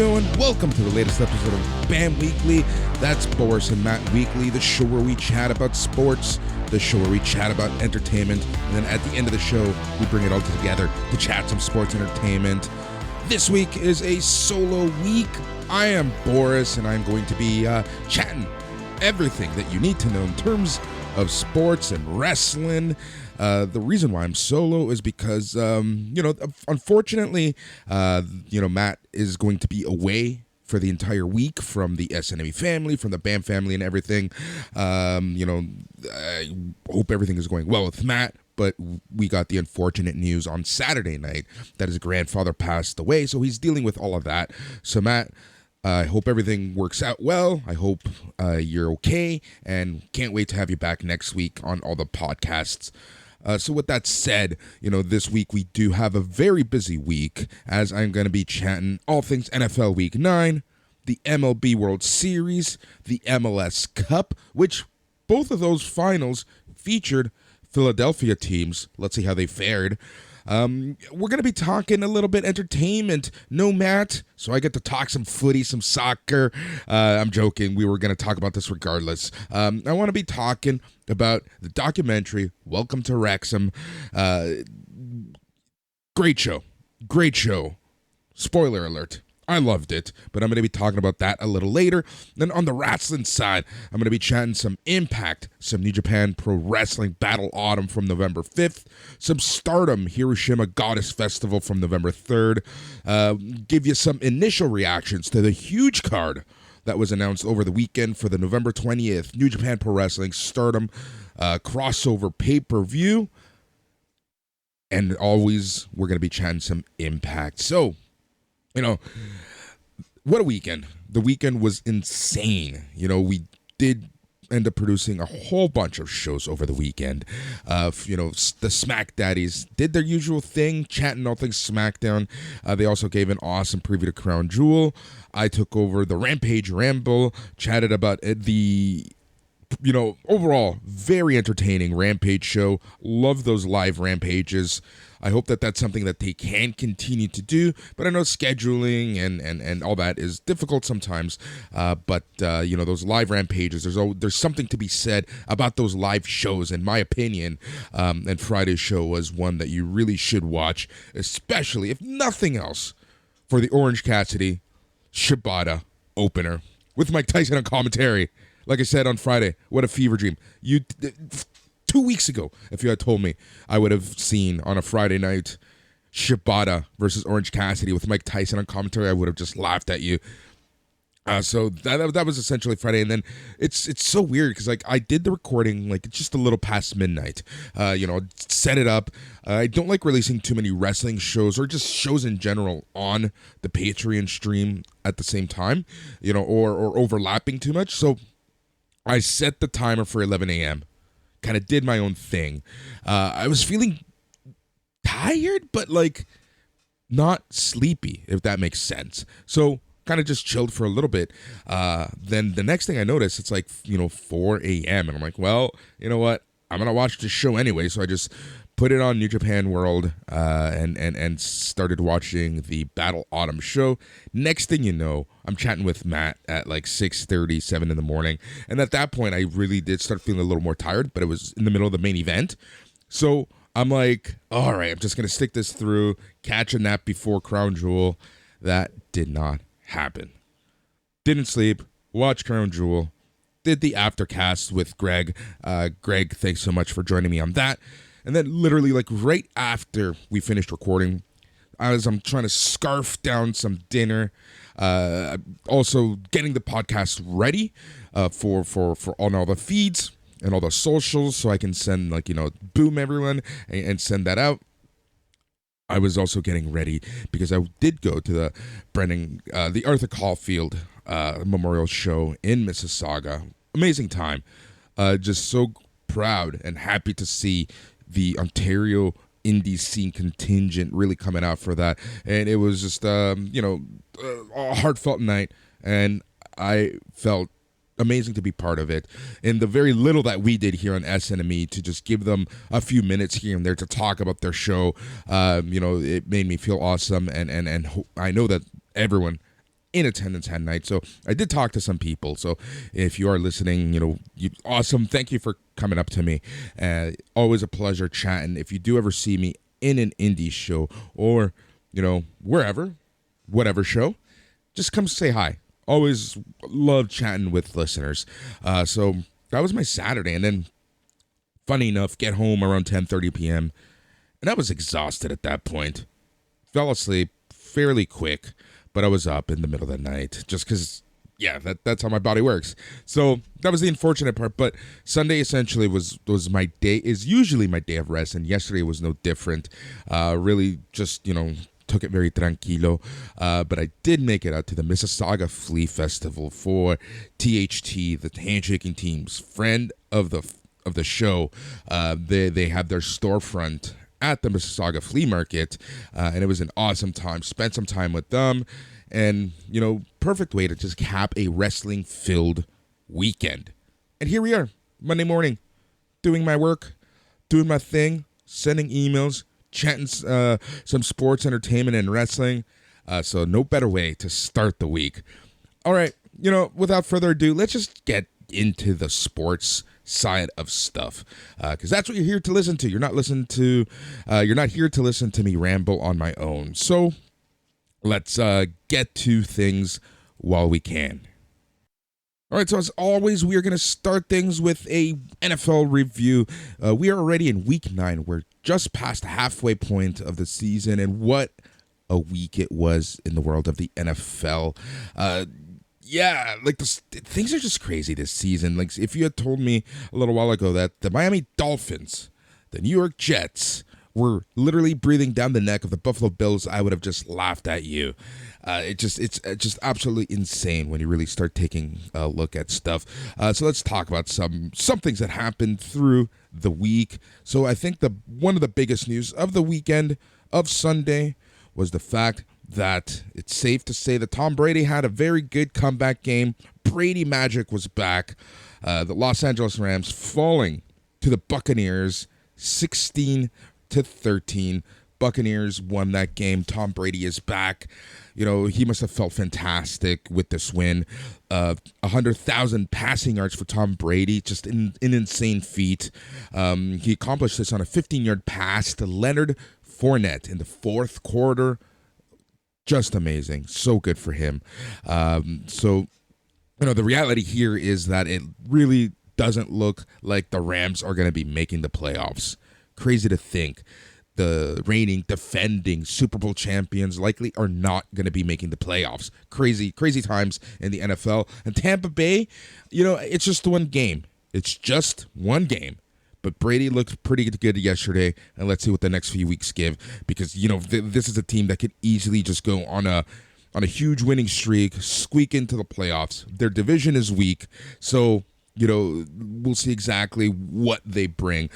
yo, and welcome to the latest episode of BAM Weekly. That's Boris and Matt Weekly, the show where we chat about sports, the show where we chat about entertainment, and then at the end of the show, we bring it all together to chat some sports entertainment. This week is a solo week. I am Boris, and I'm going to be chatting everything that you need to know in terms of sports and wrestling. The reason why I'm solo is because, unfortunately, Matt is going to be away for the entire week from the SNME family, from the BAM family and everything. I hope everything is going well with Matt, but we got the unfortunate news on Saturday night that his grandfather passed away, so he's dealing with all of that. So, Matt, I hope everything works out well. I hope you're okay, and can't wait to have you back next week on all the podcasts. So with that said, this week we do have a very busy week, as I'm going to be chatting all things NFL Week 9, the MLB World Series, the MLS Cup, which both of those finals featured Philadelphia teams. Let's see how they fared. We're going to be talking a little bit entertainment. No Matt, so I get to talk some footy, some soccer. I'm joking. We were going to talk about this regardless. I want to be talking about the documentary, Welcome to Wrexham. Great show. Great show. Spoiler alert. I loved it, but I'm going to be talking about that a little later. Then on the wrestling side, I'm going to be chatting some Impact, some New Japan Pro Wrestling Battle Autumn from November 5th, some Stardom Hiroshima Goddess Festival from November 3rd, give you some initial reactions to the huge card that was announced over the weekend for the November 20th New Japan Pro Wrestling Stardom crossover pay-per-view. And always, we're going to be chatting some Impact. So, what a weekend. The weekend was insane. We did end up producing a whole bunch of shows over the weekend. The Smack Daddies did their usual thing, chatting all things SmackDown. They also gave an awesome preview to Crown Jewel. I took over the Rampage Ramble, chatted about the overall very entertaining Rampage show. Love those live Rampages. I hope that that's something that they can continue to do, but I know scheduling and all that is difficult sometimes. But those live Rampages, there's something to be said about those live shows, in my opinion. And Friday's show was one that you really should watch, especially, if nothing else, for the Orange Cassidy Shibata opener with Mike Tyson on commentary. Like I said on Friday, what a fever dream. 2 weeks ago, if you had told me I would have seen on a Friday night Shibata versus Orange Cassidy with Mike Tyson on commentary, I would have just laughed at you. So that was essentially Friday. And then it's so weird because I did the recording just a little past midnight. Set it up. I don't like releasing too many wrestling shows or just shows in general on the Patreon stream at the same time, or overlapping too much. So I set the timer for 11 a.m., kind of did my own thing. I was feeling tired, but not sleepy, if that makes sense. So kind of just chilled for a little bit. Then the next thing I noticed, it's 4 a.m. And I'm like, well, you know what? I'm going to watch this show anyway. So I just put it on New Japan World and started watching the Battle Autumn show. Next thing you know, I'm chatting with Matt at 6:30, 7 in the morning. And at that point, I really did start feeling a little more tired, but it was in the middle of the main event. So I'm like, all right, I'm just going to stick this through, catch a nap before Crown Jewel. That did not happen. Didn't sleep, watched Crown Jewel, did the aftercast with Greg. Greg, thanks so much for joining me on that. And then literally right after we finished recording, as I'm trying to scarf down some dinner, also getting the podcast ready for all the feeds and all the socials so I can send boom everyone and send that out. I was also getting ready because I did go to the Arthur Caulfield Memorial Show in Mississauga. Amazing time. Just so proud and happy to see the Ontario indie scene contingent really coming out for that. And it was just, a heartfelt night. And I felt amazing to be part of it. And the very little that we did here on SNME to just give them a few minutes here and there to talk about their show, it made me feel awesome. And I know that everyone in attendance that night. So I did talk to some people. So if you are listening, awesome. Thank you for coming up to me. Always a pleasure chatting. If you do ever see me in an indie show or, wherever, whatever show, just come say hi. Always love chatting with listeners. So that was my Saturday. And then, funny enough, get home around 10:30 p.m. And I was exhausted at that point. Fell asleep fairly quick, but I was up in the middle of the night just because, that's how my body works. So that was the unfortunate part. But Sunday essentially was my day, is usually my day of rest. And yesterday was no different. Really just, took it very tranquilo. But I did make it out to the Mississauga Flea Festival for THT, the Handshaking Team's friend of the show. They had their storefront at the Mississauga Flea Market, and it was an awesome time. Spent some time with them, and, perfect way to just cap a wrestling-filled weekend. And here we are, Monday morning, doing my work, doing my thing, sending emails, chatting some sports, entertainment, and wrestling. So no better way to start the week. All right, without further ado, let's just get into the sports side of stuff, because that's what you're here to listen to. You're not here to listen to me ramble on my own. So let's get to things while we can. All right, so as always, we are going to start things with a NFL review. We are already in week 9. We're just past the halfway point of the season, and what a week it was in the world of the NFL. Things are just crazy this season. Like, if you had told me a little while ago that the Miami Dolphins, the New York Jets, were literally breathing down the neck of the Buffalo Bills, I would have just laughed at you. It's just absolutely insane when you really start taking a look at stuff. So let's talk about some things that happened through the week. So I think one of the biggest news of the weekend of Sunday was the fact that it's safe to say that Tom Brady had a very good comeback game. Brady Magic was back. The Los Angeles Rams falling to the Buccaneers 16-13. Buccaneers won that game. Tom Brady is back. He must have felt fantastic with this win. 100,000 passing yards for Tom Brady, just an insane feat. He accomplished this on a 15-yard pass to Leonard Fournette in the fourth quarter. Just amazing. So good for him. The reality here is that it really doesn't look like the Rams are going to be making the playoffs. Crazy to think. The reigning, defending Super Bowl champions likely are not going to be making the playoffs. Crazy, crazy times in the NFL. And Tampa Bay, it's just one game. It's just one game. But Brady looked pretty good yesterday, and let's see what the next few weeks give. Because, this is a team that could easily just go on a huge winning streak, squeak into the playoffs. Their division is weak, so, we'll see exactly what they bring.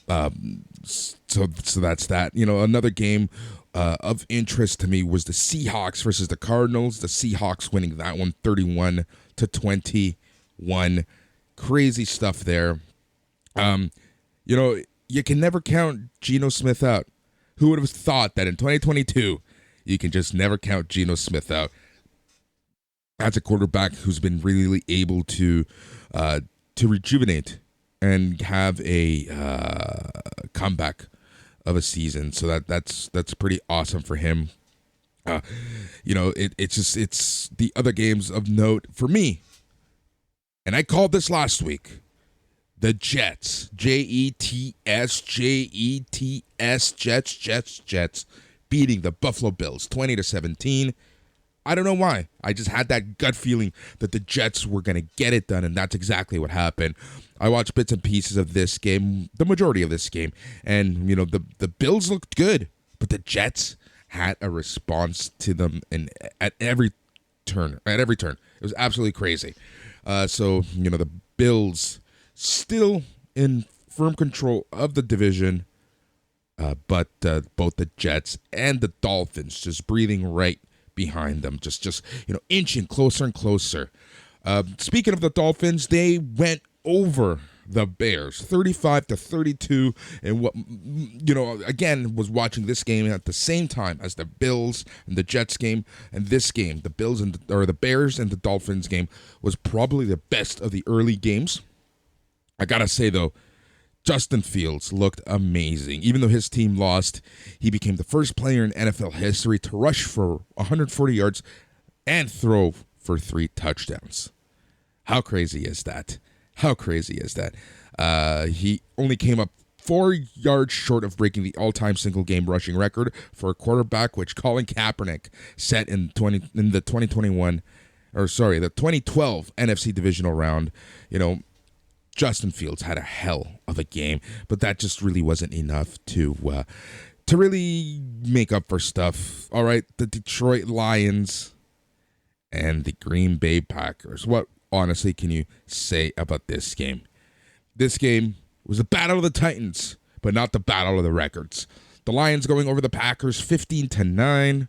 So that's that. Another game of interest to me was the Seahawks versus the Cardinals. The Seahawks winning that one 31-21. Crazy stuff there. You can never count Geno Smith out. Who would have thought that in 2022, you can just never count Geno Smith out? That's a quarterback who's been really able to rejuvenate and have a comeback of a season. So that's pretty awesome for him. It's the other games of note for me. And I called this last week. The Jets, Jets, Jets, beating the Buffalo Bills 20-17. I don't know why. I just had that gut feeling that the Jets were going to get it done, and that's exactly what happened. I watched bits and pieces of this game, the majority of this game, and the Bills looked good, but the Jets had a response to them at every turn. It was absolutely crazy. The Bills still in firm control of the division, but both the Jets and the Dolphins just breathing right behind them, just inching closer and closer. Speaking of the Dolphins, they went over the Bears 35-32, and what, again, was watching this game at the same time as the Bills and the Jets game, and this game, the Bears and the Dolphins game, was probably the best of the early games. I gotta say though, Justin Fields looked amazing. Even though his team lost, he became the first player in NFL history to rush for 140 yards and throw for 3 touchdowns. How crazy is that? How crazy is that? He only came up 4 yards short of breaking the all-time single-game rushing record for a quarterback, which Colin Kaepernick set in the 2012 NFC divisional round. Justin Fields had a hell of a game, but that just really wasn't enough to really make up for stuff. All right, the Detroit Lions and the Green Bay Packers. What honestly can you say about this game? This game was a battle of the Titans, but not the battle of the records. The Lions going over the Packers 15-9.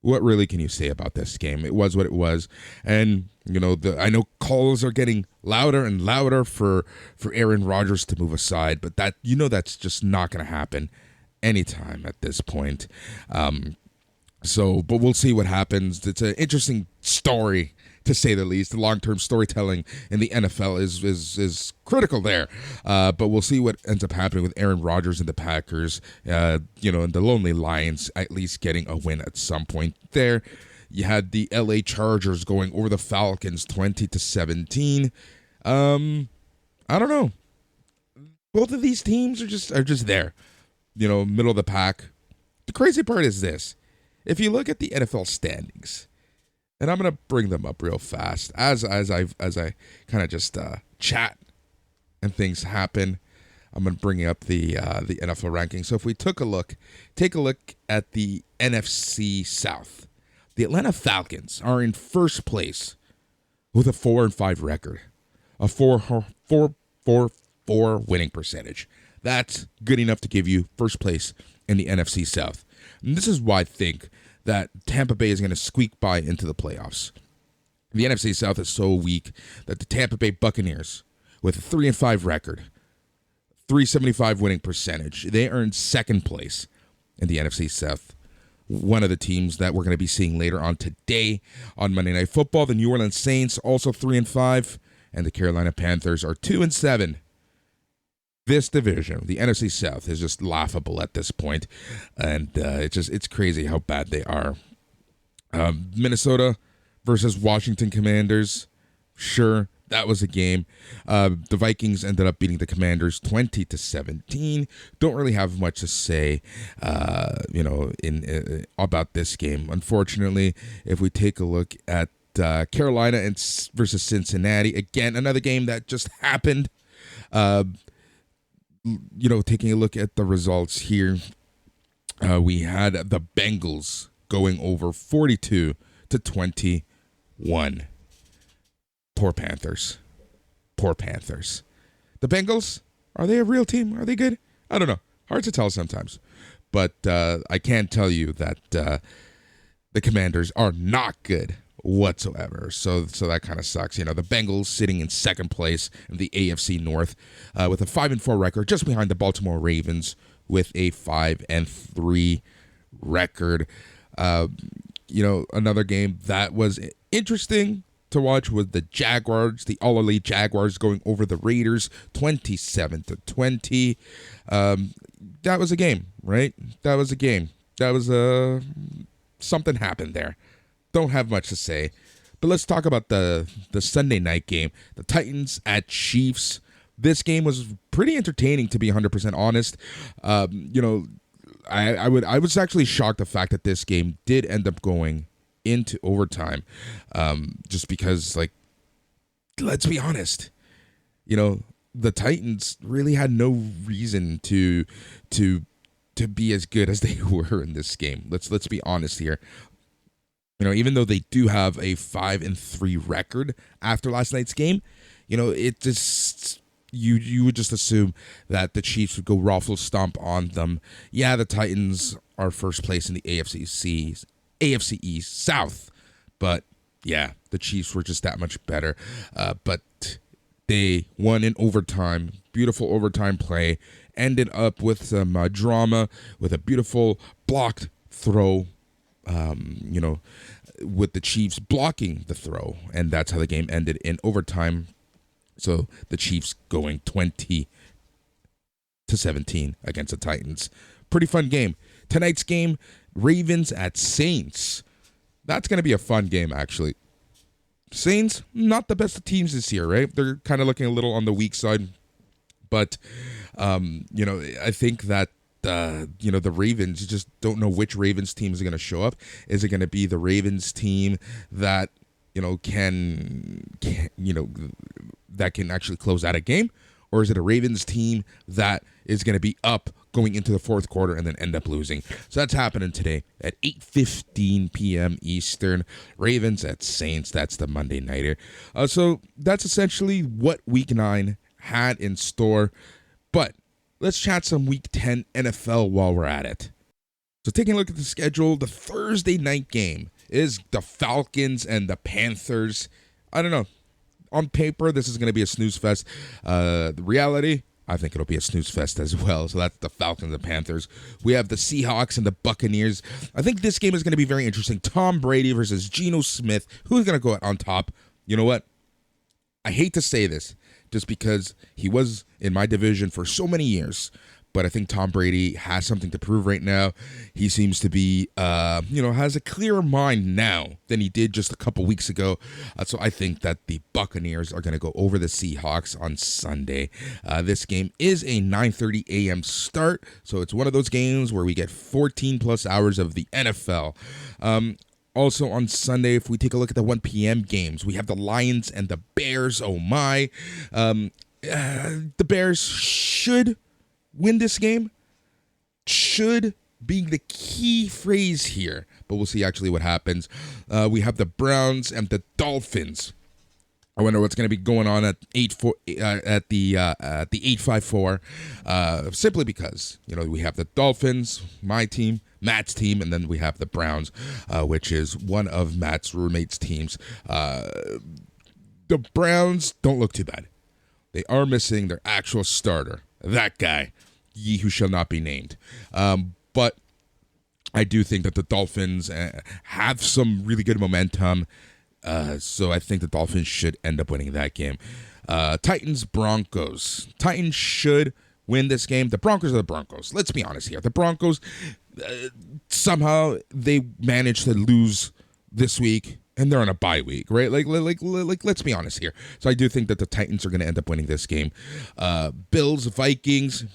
What really can you say about this game? It was what it was. And, I know calls are getting louder and louder for Aaron Rodgers to move aside, but that's just not going to happen anytime at this point. But we'll see what happens. It's an interesting story, to say the least. The long-term storytelling in the NFL is critical there. But we'll see what ends up happening with Aaron Rodgers and the Packers, and the Lonely Lions at least getting a win at some point there. You had the LA Chargers going over the Falcons 20-17. I don't know. Both of these teams are just there, middle of the pack. The crazy part is this. If you look at the NFL standings, and I'm gonna bring them up real fast as I kind of just chat and things happen. I'm gonna bring up the NFL rankings. So if we take a look at the NFC South, the Atlanta Falcons are in first place with a 4-5 record, a 4.44 winning percentage. That's good enough to give you first place in the NFC South. And this is why I think that Tampa Bay is going to squeak by into the playoffs. The NFC South is so weak that the Tampa Bay Buccaneers, with a 3-5 record, 375 winning percentage, they earned second place in the NFC South. One of the teams that we're going to be seeing later on today on Monday Night Football, the New Orleans Saints, also 3-5, and the Carolina Panthers are 2-7. This division, the NFC South, is just laughable at this point, and it's crazy how bad they are. Minnesota versus Washington Commanders, sure, that was a game. The Vikings ended up beating the Commanders 20-17. Don't really have much to say, about this game. Unfortunately, if we take a look at Carolina versus Cincinnati, again, another game that just happened. Taking a look at the results here, we had the Bengals going over 42-21. Poor Panthers. The Bengals, are they a real team? Are they good? I don't know. Hard to tell sometimes. But I can tell you that the Commanders are not good whatsoever. So that kind of sucks. The Bengals sitting in second place in the AFC North with a 5-4 record, just behind the Baltimore Ravens with a 5-3 record. Another game that was interesting to watch was the Jaguars, the all-elite Jaguars going over the Raiders 27-20. That was a game, right? That was a game. That was something happened there. Don't have much to say, but let's talk about the Sunday night game, the Titans at Chiefs. This game was pretty entertaining, to be 100% honest. I was actually shocked the fact that this game did end up going into overtime, just because, let's be honest, the Titans really had no reason to be as good as they were in this game. Let's be honest here. Even though they do have a 5-3 record after last night's game, it just you would just assume that the Chiefs would go ruffle stomp on them. Yeah, the Titans are first place in the AFC East South, but yeah, the Chiefs were just that much better. But They won in overtime. Beautiful overtime play. Ended up with some drama with a beautiful blocked throw, with the Chiefs blocking the throw. And that's how the game ended in overtime. So the Chiefs going 20-17 against the Titans. Pretty fun game. Tonight's game, Ravens at Saints. That's going to be a fun game, actually. Saints, not the best of teams this year, right? They're kind of looking a little on the weak side. But, I think that, the Ravens, you just don't know which Ravens team is going to show up. Is it going to be the Ravens team that, that can actually close out a game? Or is it a Ravens team that is going to be up going into the fourth quarter and then end up losing? So that's happening today at 8:15 p.m. Eastern. Ravens at Saints. That's the Monday nighter. So that's essentially what Week 9 had in store. But let's chat some Week 10 NFL while we're at it. So taking a look at the schedule, the Thursday night game is the Falcons and the Panthers. I don't know. On paper, this is going to be a snooze fest. The reality, I think it'll be a snooze fest as well. So that's the Falcons and Panthers. We have the Seahawks and the Buccaneers. I think this game is going to be very interesting. Tom Brady versus Geno Smith. Who's going to go out on top? You know what? I hate to say this just because he was in my division for so many years. But I think Tom Brady has something to prove right now. He seems to be, has a clearer mind now than he did just a couple weeks ago. So I think that the Buccaneers are going to go over the Seahawks on Sunday. This game is a 9:30 a.m. start. So it's one of those games where we get 14 plus hours of the NFL. Also on Sunday, if we take a look at the 1 p.m. games, we have the Lions and the Bears. Oh my. The Bears should win this game. Should be the key phrase here, but we'll see actually what happens. We have the Browns and the Dolphins. I wonder what's going to be going on at the 854. Simply because we have the Dolphins, my team, Matt's team, and then we have the Browns, which is one of Matt's roommates' teams. The Browns don't look too bad. They are missing their actual starter, that guy, ye who shall not be named. But I do think that the Dolphins have some really good momentum. So I think the Dolphins should end up winning that game. Titans, Broncos. Titans should win this game. The Broncos are the Broncos. Let's be honest here. The Broncos, somehow they managed to lose this week. And they're on a bye week, right? Like, let's be honest here. So I do think that the Titans are going to end up winning this game. Bills, Vikings.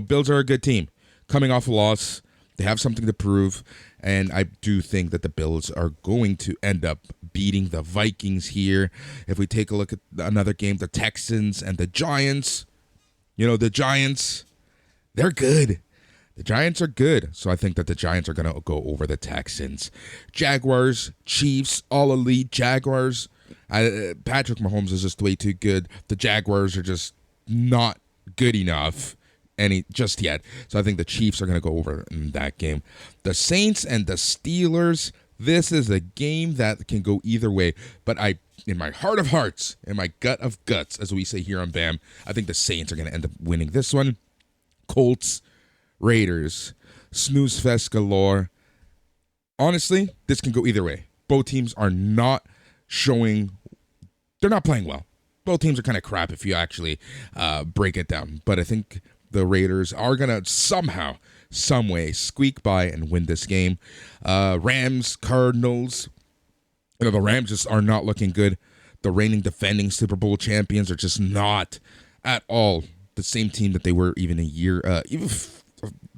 Bills are a good team, coming off a loss. They have something to prove, and I do think that the Bills are going to end up beating the Vikings here. If we take a look at another game, the Texans and the Giants. The Giants, they're good. The Giants are good, so I think that the Giants are going to go over the Texans. Jaguars, Chiefs, all elite. Jaguars, Patrick Mahomes is just way too good. The Jaguars are just not good enough just yet. So I think the Chiefs are going to go over in that game. The Saints and the Steelers, this is a game that can go either way. But in my heart of hearts, in my gut of guts, as we say here on BAM, I think the Saints are going to end up winning this one. Colts, Raiders, snooze fest galore. Honestly, this can go either way. Both teams are not they're not playing well. Both teams are kind of crap if you actually break it down. But I think the Raiders are going to somehow, some way, squeak by and win this game. Rams, Cardinals. The Rams just are not looking good. The reigning defending Super Bowl champions are just not at all the same team that they were even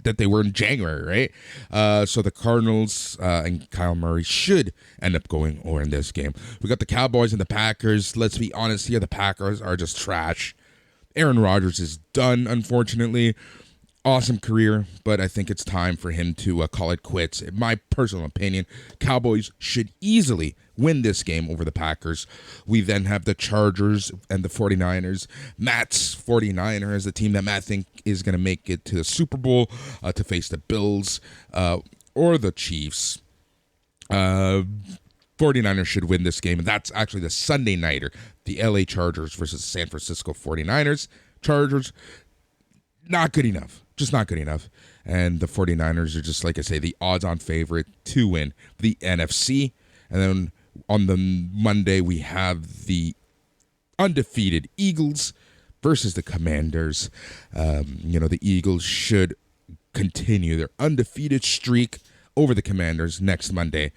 that they were in January, right? So the Cardinals and Kyle Murray should end up going over in this game. We got the Cowboys and the Packers. Let's be honest here, the Packers are just trash. Aaron Rodgers is done, unfortunately. Awesome career, but I think it's time for him to call it quits. In my personal opinion, Cowboys should easily win this game over the Packers. We then have the Chargers and the 49ers. Matt's 49ers, the team that Matt think is going to make it to the Super Bowl to face the Bills or the Chiefs. 49ers should win this game, and that's actually the Sunday nighter. The LA Chargers versus San Francisco 49ers. Chargers, not good enough. Just not good enough. And the 49ers are just, like I say, the odds-on favorite to win the NFC. And then on the Monday, we have the undefeated Eagles versus the Commanders. The Eagles should continue their undefeated streak over the Commanders next Monday.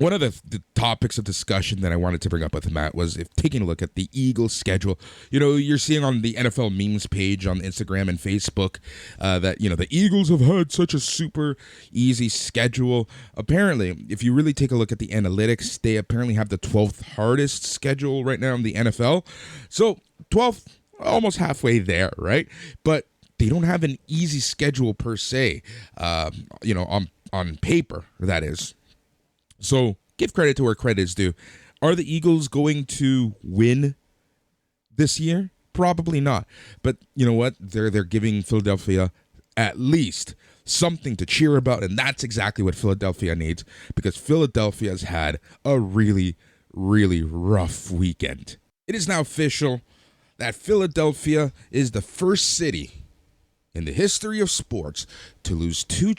One of the topics of discussion that I wanted to bring up with Matt was taking a look at the Eagles' schedule. You're seeing on the NFL memes page on Instagram and Facebook that, the Eagles have had such a super easy schedule. Apparently, if you really take a look at the analytics, they apparently have the 12th hardest schedule right now in the NFL. So 12th, almost halfway there, right? But they don't have an easy schedule per se, on paper, that is. So give credit to where credit is due. Are the Eagles going to win this year? Probably not. But you know what? They're giving Philadelphia at least something to cheer about, and that's exactly what Philadelphia needs, because Philadelphia has had a really, really rough weekend. It is now official that Philadelphia is the first city in the history of sports to lose two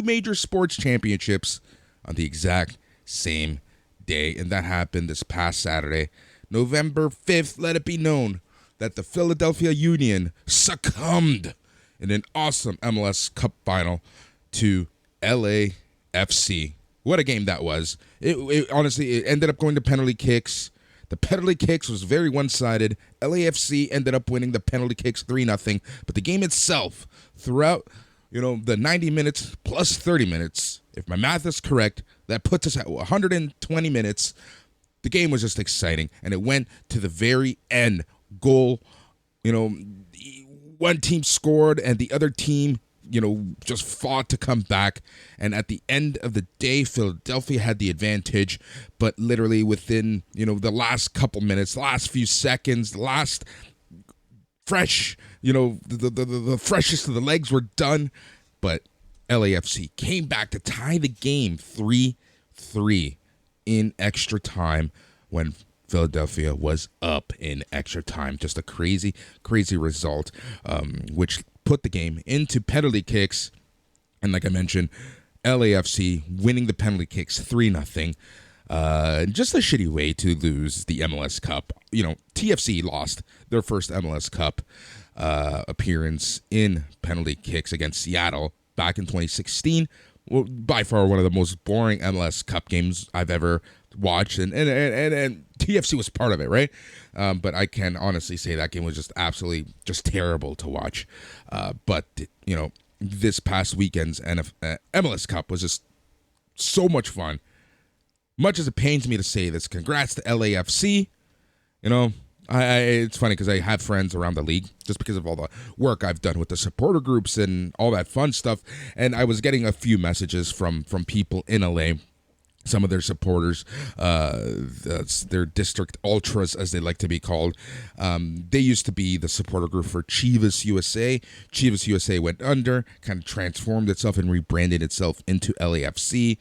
major sports championships on the exact same day. And that happened this past Saturday, November 5th. Let it be known that the Philadelphia Union succumbed in an awesome MLS Cup final to LAFC. What a game that was. It honestly, it ended up going to penalty kicks. The penalty kicks was very one-sided. LAFC ended up winning the penalty kicks 3-0. But the game itself, throughout the 90 minutes plus 30 minutes, if my math is correct, that puts us at 120 minutes. The game was just exciting, and it went to the very end. Goal, one team scored, and the other team, just fought to come back. And at the end of the day, Philadelphia had the advantage, but literally within, the last couple minutes, last few seconds, the last fresh, the freshest of the legs were done, but LAFC came back to tie the game 3-3 in extra time when Philadelphia was up in extra time. Just a crazy, crazy result, which put the game into penalty kicks. And like I mentioned, LAFC winning the penalty kicks 3-0. Just a shitty way to lose the MLS Cup. TFC lost their first MLS Cup appearance in penalty kicks against Seattle back in 2016. Well, by far one of the most boring MLS Cup games I've ever watched, and TFC was part of it, right? But I can honestly say that game was just absolutely just terrible to watch. But this past weekend's MLS Cup was just so much fun. Much as it pains me to say this, congrats to LAFC. It's funny because I have friends around the league just because of all the work I've done with the supporter groups and all that fun stuff. And I was getting a few messages from people in LA, some of their supporters, that's their district ultras, as they like to be called. They used to be the supporter group for Chivas USA. Chivas USA went under, kind of transformed itself and rebranded itself into LAFC.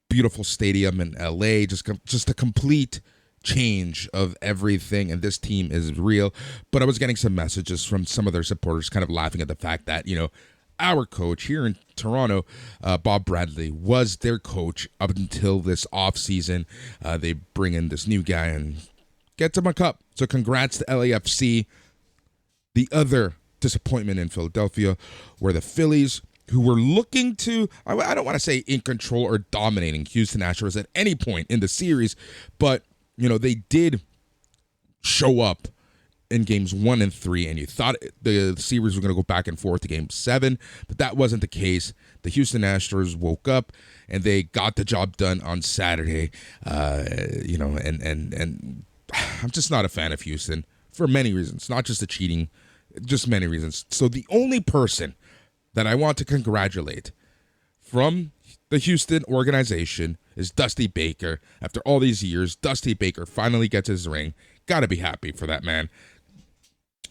Beautiful stadium in LA, just a complete change of everything, and this team is real. But I was getting some messages from some of their supporters kind of laughing at the fact that our coach here in Toronto, Bob Bradley, was their coach up until this offseason. They bring in this new guy and get him a cup. So congrats to LAFC. The other disappointment in Philadelphia were the Phillies, who were looking to, I don't want to say in control or dominating Houston Astros at any point in the series, but they did show up in games 1 and 3, and you thought the series was going to go back and forth to game 7, but that wasn't the case. The Houston Astros woke up and they got the job done on Saturday. And I'm just not a fan of Houston for many reasons, not just the cheating, just many reasons. So the only person that I want to congratulate from the Houston organization is Dusty Baker. After all these years, Dusty Baker finally gets his ring. Gotta be happy for that man.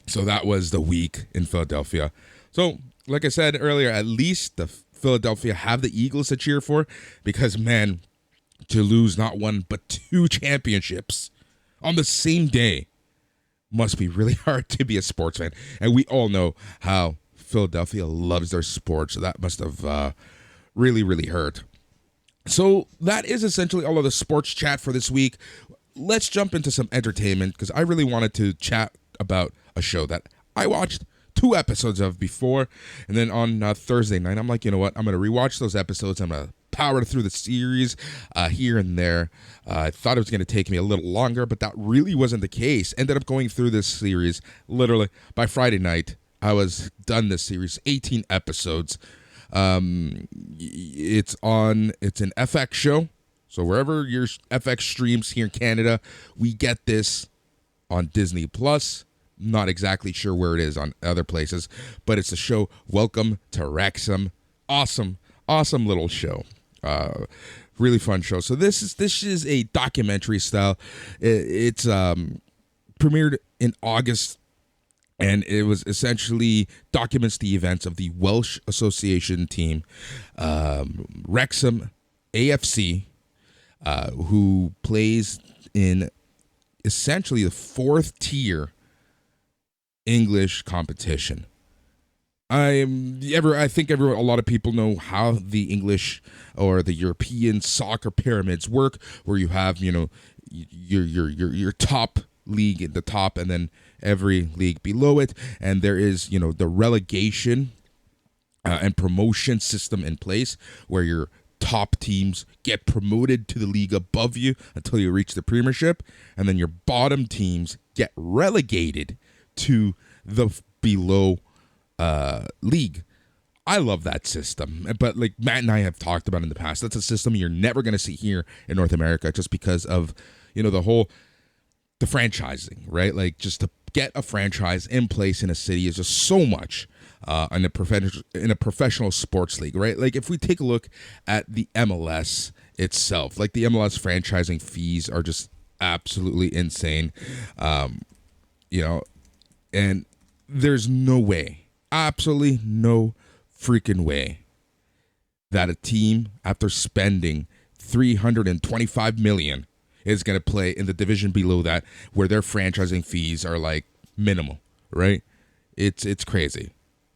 So that was the week in Philadelphia. So, like I said earlier, at least the Philadelphia have the Eagles to cheer for, because, man, to lose not one but two championships on the same day must be really hard to be a sports fan. And we all know how Philadelphia loves their sports, so that must have really, really hurt. So that is essentially all of the sports chat for this week. Let's jump into some entertainment, because I really wanted to chat about a show that I watched 2 episodes of before, and then on Thursday night, I'm like, you know what, I'm going to rewatch those episodes. I'm going to power through the series here and there. I thought it was going to take me a little longer, but that really wasn't the case. Ended up going through this series literally by Friday night. I was done this series, 18 episodes. It's an FX show. So wherever your FX streams here in Canada, we get this on Disney Plus. Not exactly sure where it is on other places, but it's a show, Welcome to Wrexham. Awesome little show. Really fun show. So this is a documentary style. It's premiered in August, and it was essentially documents the events of the Welsh Association team, Wrexham AFC, who plays in essentially the 4th tier English competition. I think a lot of people know how the English or the European soccer pyramids work, where you have, you know, your top league at the top, and then every league below it, and there is, you know, the relegation and promotion system in place, where your top teams get promoted to the league above you until you reach the Premiership, and then your bottom teams get relegated to the below league. I love that system, but like Matt and I have talked about in the past, that's a system you're never going to see here in North America, just because of, you know, the franchising, right? Like, just to get a franchise in place in a city is just so much in a professional sports league, right? Like, if we take a look at the MLS itself, like, the MLS franchising fees are just absolutely insane, you know, and there's no way, absolutely no freaking way, that a team, after spending $325 million, is going to play in the division below that, where their franchising fees are like minimal, right? It's crazy.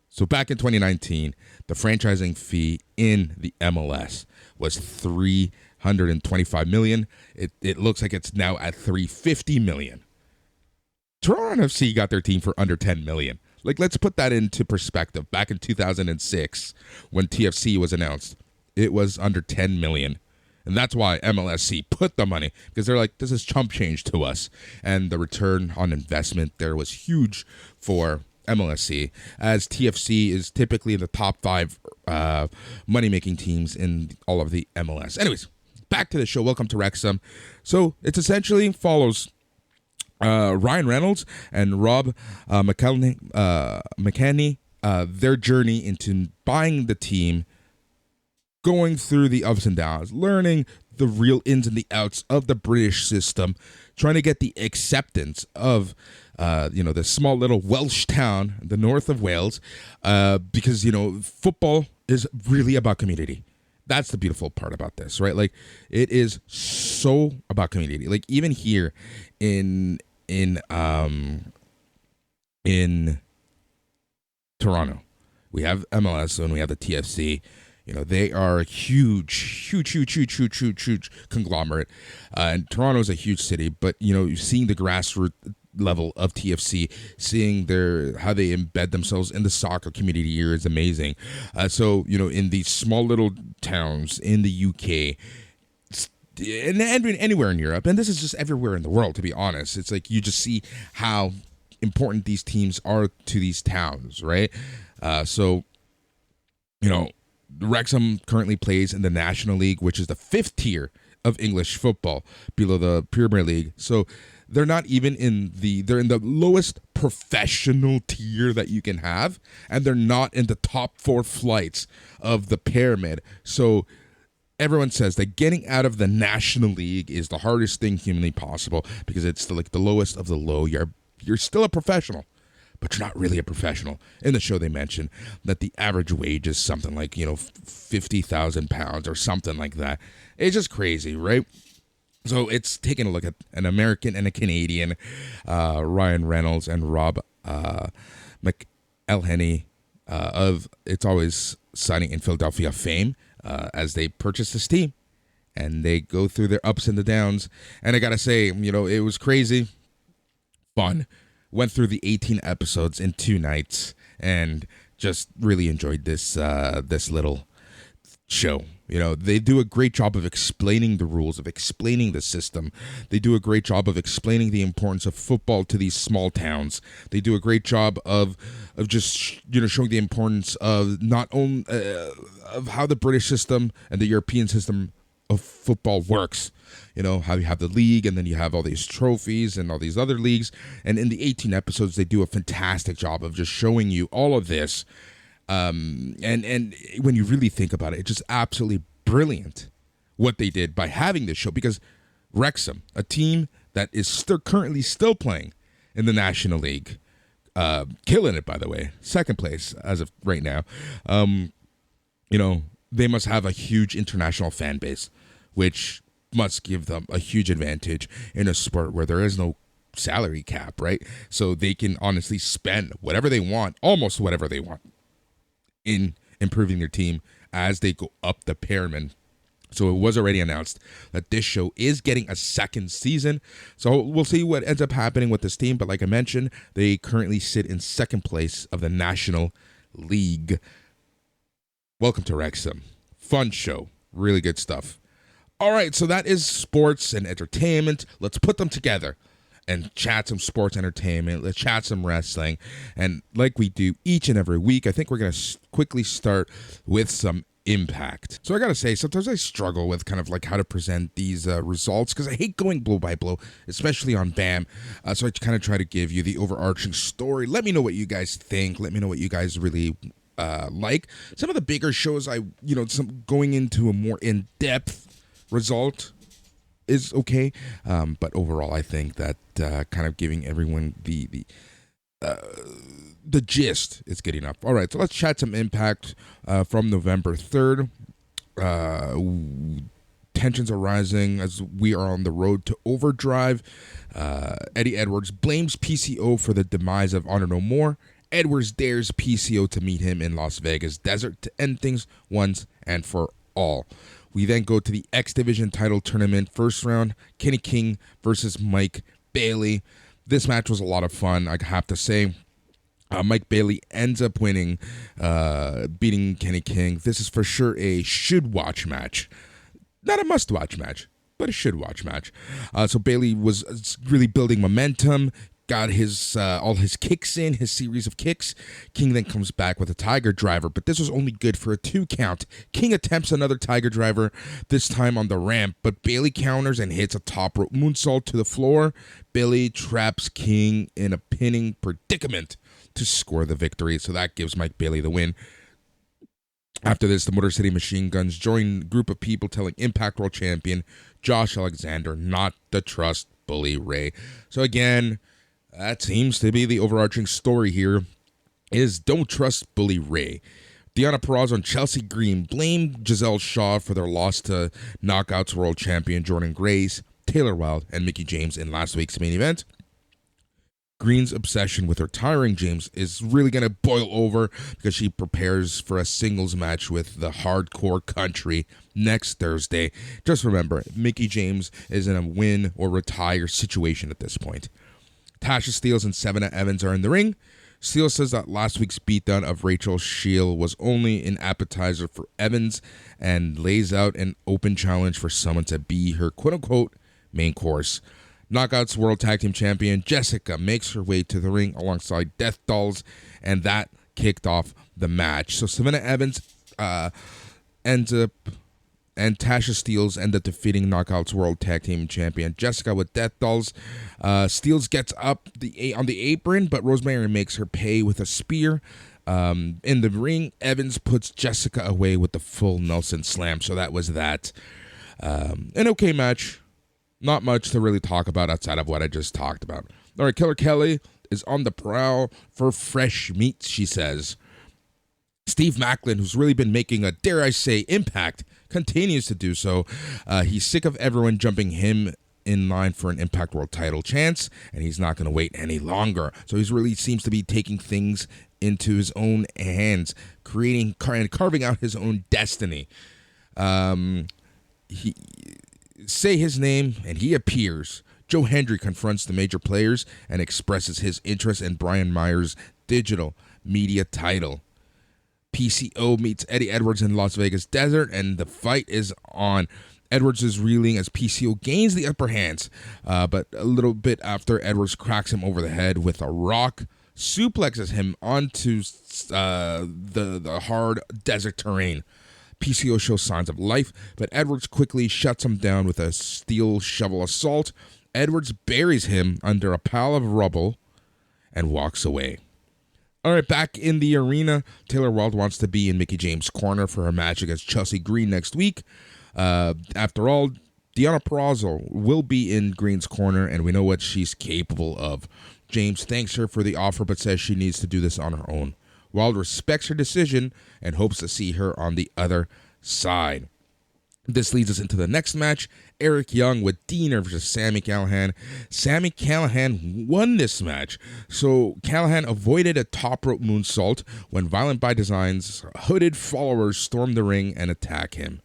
So back in 2019, the franchising fee in the MLS was $325 million. It looks like it's now at $350 million. Toronto FC got their team for under $10 million. Like, let's put that into perspective. Back in 2006, when TFC was announced, it was under $10 million. And that's why MLSC put the money, because they're like, this is chump change to us. And the return on investment there was huge for MLSC, as TFC is typically in the top 5 money-making teams in all of the MLS. Anyways, back to the show. Welcome to Wrexham. So it essentially follows Ryan Reynolds and Rob McKenney, their journey into buying the team, going through the ups and downs, learning the real ins and the outs of the British system, trying to get the acceptance of, this small little Welsh town, the north of Wales, because, you know, football is really about community. That's the beautiful part about this, right? Like, it is so about community. Like, even here in Toronto, we have MLS and we have the TFC. You know, they are a huge conglomerate. And Toronto is a huge city, but, you know, seeing the grassroots level of TFC, seeing how they embed themselves in the soccer community here is amazing. So, you know, in these small little towns in the UK, and anywhere in Europe, and this is just everywhere in the world, to be honest, it's like you just see how important these teams are to these towns, right? So, you know, Wrexham currently plays in the National League, which is the 5th tier of English football, below the Premier League. So they're not even they're in the lowest professional tier that you can have, and they're not in the top 4 flights of the pyramid. So everyone says that getting out of the National League is the hardest thing humanly possible, because it's like the lowest of the low. You're still a professional, but you're not really a professional. In the show, they mention that the average wage is something like, 50,000 pounds or something like that. It's just crazy, right? So it's taking a look at an American and a Canadian, Ryan Reynolds and Rob McElhenney of It's Always Sunny in Philadelphia fame as they purchase this team. And they go through their ups and the downs. And I got to say, it was crazy, fun. Went through the 18 episodes in 2 nights and just really enjoyed this little show. They do a great job of explaining the rules, of explaining the system. They do a great job of explaining the importance of football to these small towns. They do a great job of just showing the importance of not only of how the British system and the European system of football works. How you have the league and then you have all these trophies and all these other leagues. And in the 18 episodes, they do a fantastic job of just showing you all of this. And when you really think about it, it's just absolutely brilliant what they did by having this show, because Wrexham, a team that is currently still playing in the National League, killing it, by the way, second place as of right now, they must have a huge international fan base, which must give them a huge advantage in a sport where there is no salary cap, right? So they can honestly spend whatever they want, almost whatever they want, in improving their team as they go up the pyramid. So it was already announced that this show is getting a second season. So we'll see what ends up happening with this team. But like I mentioned, they currently sit in second place of the National League. Welcome to Wrexham. Fun show. Really good stuff. All right, so that is sports and entertainment. Let's put them together and chat some sports entertainment. Let's chat some wrestling. And like we do each and every week, I think we're going to quickly start with some Impact. So I got to say, sometimes I struggle with kind of like how to present these results, because I hate going blow by blow, especially on BAM. So I kind of try to give you the overarching story. Let me know what you guys think. Let me know what you guys really like. Some of the bigger shows, going into a more in-depth result is okay, but overall I think that kind of giving everyone the gist is good enough. All right, so let's chat some Impact from November 3rd. Tensions are rising as we are on the road to Overdrive. Eddie Edwards blames PCO for the demise of Honor No More. Edwards dares PCO to meet him in Las Vegas desert to end things once and for all. We then go to the X Division title tournament first round. Kenny King versus Mike Bailey. This match was a lot of fun, I have to say. Mike Bailey ends up winning, beating Kenny King. This is for sure a should-watch match. Not a must-watch match, but a should-watch match. So Bailey was really building momentum, got his all his kicks in, his series of kicks. King then comes back with a Tiger Driver, but this was only good for a 2 count. King attempts another Tiger Driver, this time on the ramp, but Bailey counters and hits a top rope moonsault to the floor. Bailey traps King in a pinning predicament to score the victory, so that gives Mike Bailey the win. After this, the Motor City Machine Guns join a group of people telling Impact World Champion Josh Alexander not to trust Bully Ray. So again, that seems to be the overarching story here, is don't trust Bully Ray. Deonna Purrazzo and Chelsea Green blame Giselle Shaw for their loss to Knockouts World Champion Jordan Grace, Taylor Wilde, and Mickie James in last week's main event. Green's obsession with retiring James is really going to boil over because she prepares for a singles match with the Hardcore Country next Thursday. Just remember, Mickie James is in a win or retire situation at this point. Tasha Steelz and Savannah Evans are in the ring. Steele says that last week's beatdown of Rachel Shield was only an appetizer for Evans and lays out an open challenge for someone to be her quote-unquote main course. Knockouts World Tag Team Champion Jessica makes her way to the ring alongside Death Dolls, and that kicked off the match. So Savannah Evans ends up, and Tasha Steelz end up defeating Knockouts World Tag Team Champion Jessica with Death Dolls. Steelz gets up on the apron, but Rosemary makes her pay with a spear. In the ring, Evans puts Jessica away with the full Nelson Slam. So that was that. An okay match. Not much to really talk about outside of what I just talked about. All right, Killer Kelly is on the prowl for fresh meat, she says. Steve Macklin, who's really been making a, dare I say, impact, continues to do so. He's sick of everyone jumping him in line for an Impact World title chance, and he's not going to wait any longer. So he's really seems to be taking things into his own hands, creating and carving out his own destiny. He say his name, and he appears. Joe Hendry confronts the major players and expresses his interest in Brian Myers' digital media title. PCO meets Eddie Edwards in Las Vegas Desert, and the fight is on. Edwards is reeling as PCO gains the upper hands, but a little bit after, Edwards cracks him over the head with a rock, suplexes him onto the hard desert terrain. PCO shows signs of life, but Edwards quickly shuts him down with a steel shovel assault. Edwards buries him under a pile of rubble and walks away. All right, back in the arena, Taylor Wilde wants to be in Mickie James' corner for her match against Chelsea Green next week. After all, Deonna Purrazzo will be in Green's corner, and we know what she's capable of. James thanks her for the offer, but says she needs to do this on her own. Wilde respects her decision and hopes to see her on the other side. This leads us into the next match, Eric Young with Diener versus Sami Callihan. Sami Callihan won this match, so Callihan avoided a top rope moonsault when Violent by Design's hooded followers storm the ring and attack him.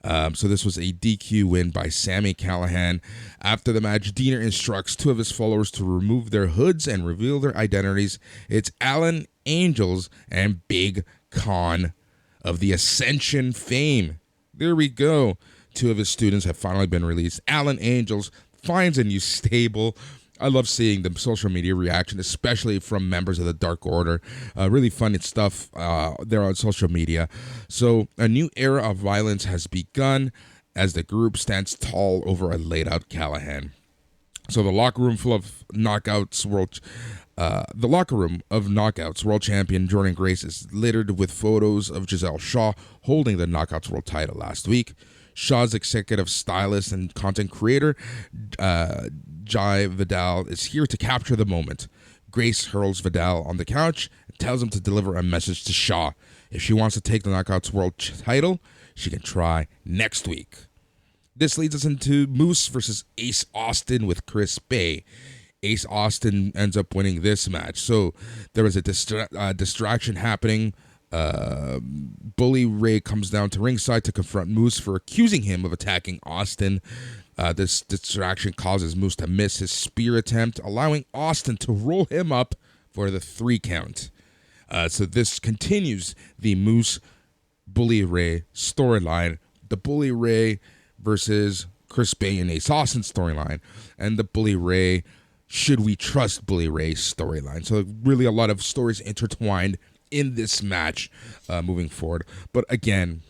So this was a DQ win by Sami Callihan. After the match, Diener instructs two of his followers to remove their hoods and reveal their identities. It's Alan Angels and Big Con of the Ascension fame. There we go. Two of his students have finally been released. Alan Angels finds a new stable. I love seeing the social media reaction, especially from members of the Dark Order. Really funny stuff there on social media. So a new era of violence has begun as the group stands tall over a laid-out Callihan. So the locker room of Knockouts World Champion Jordan Grace is littered with photos of Giselle Shaw holding the Knockouts World title last week. Shaw's executive stylist and content creator, Jai Vidal, is here to capture the moment. Grace hurls Vidal on the couch and tells him to deliver a message to Shaw. If she wants to take the Knockouts World title, she can try next week. This leads us into Moose versus Ace Austin with Chris Bay. Ace Austin ends up winning this match. So there was a distraction happening. Bully Ray comes down to ringside to confront Moose for accusing him of attacking Austin. This distraction causes Moose to miss his spear attempt, allowing Austin to roll him up for the 3 count. So this continues the Moose Bully Ray storyline. The Bully Ray versus Chris Bay and Ace Austin storyline, and the Bully Ray, should we trust Bully Ray storyline. So really a lot of stories intertwined in this match moving forward. But again,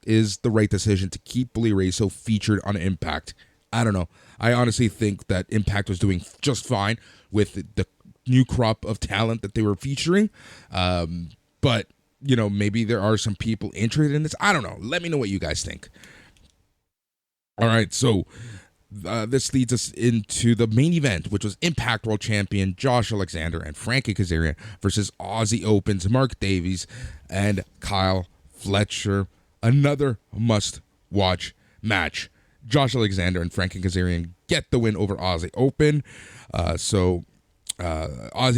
is the right decision to keep Bully Ray so featured on Impact? I don't know. I honestly think that Impact was doing just fine with the new crop of talent that they were featuring. But, maybe there are some people interested in this. I don't know. Let me know what you guys think. All right, so this leads us into the main event, which was Impact World Champion Josh Alexander and Frankie Kazarian versus Aussie Open's Mark Davies and Kyle Fletcher. Another must-watch match. Josh Alexander and Frankie Kazarian get the win over Aussie Open. Aussie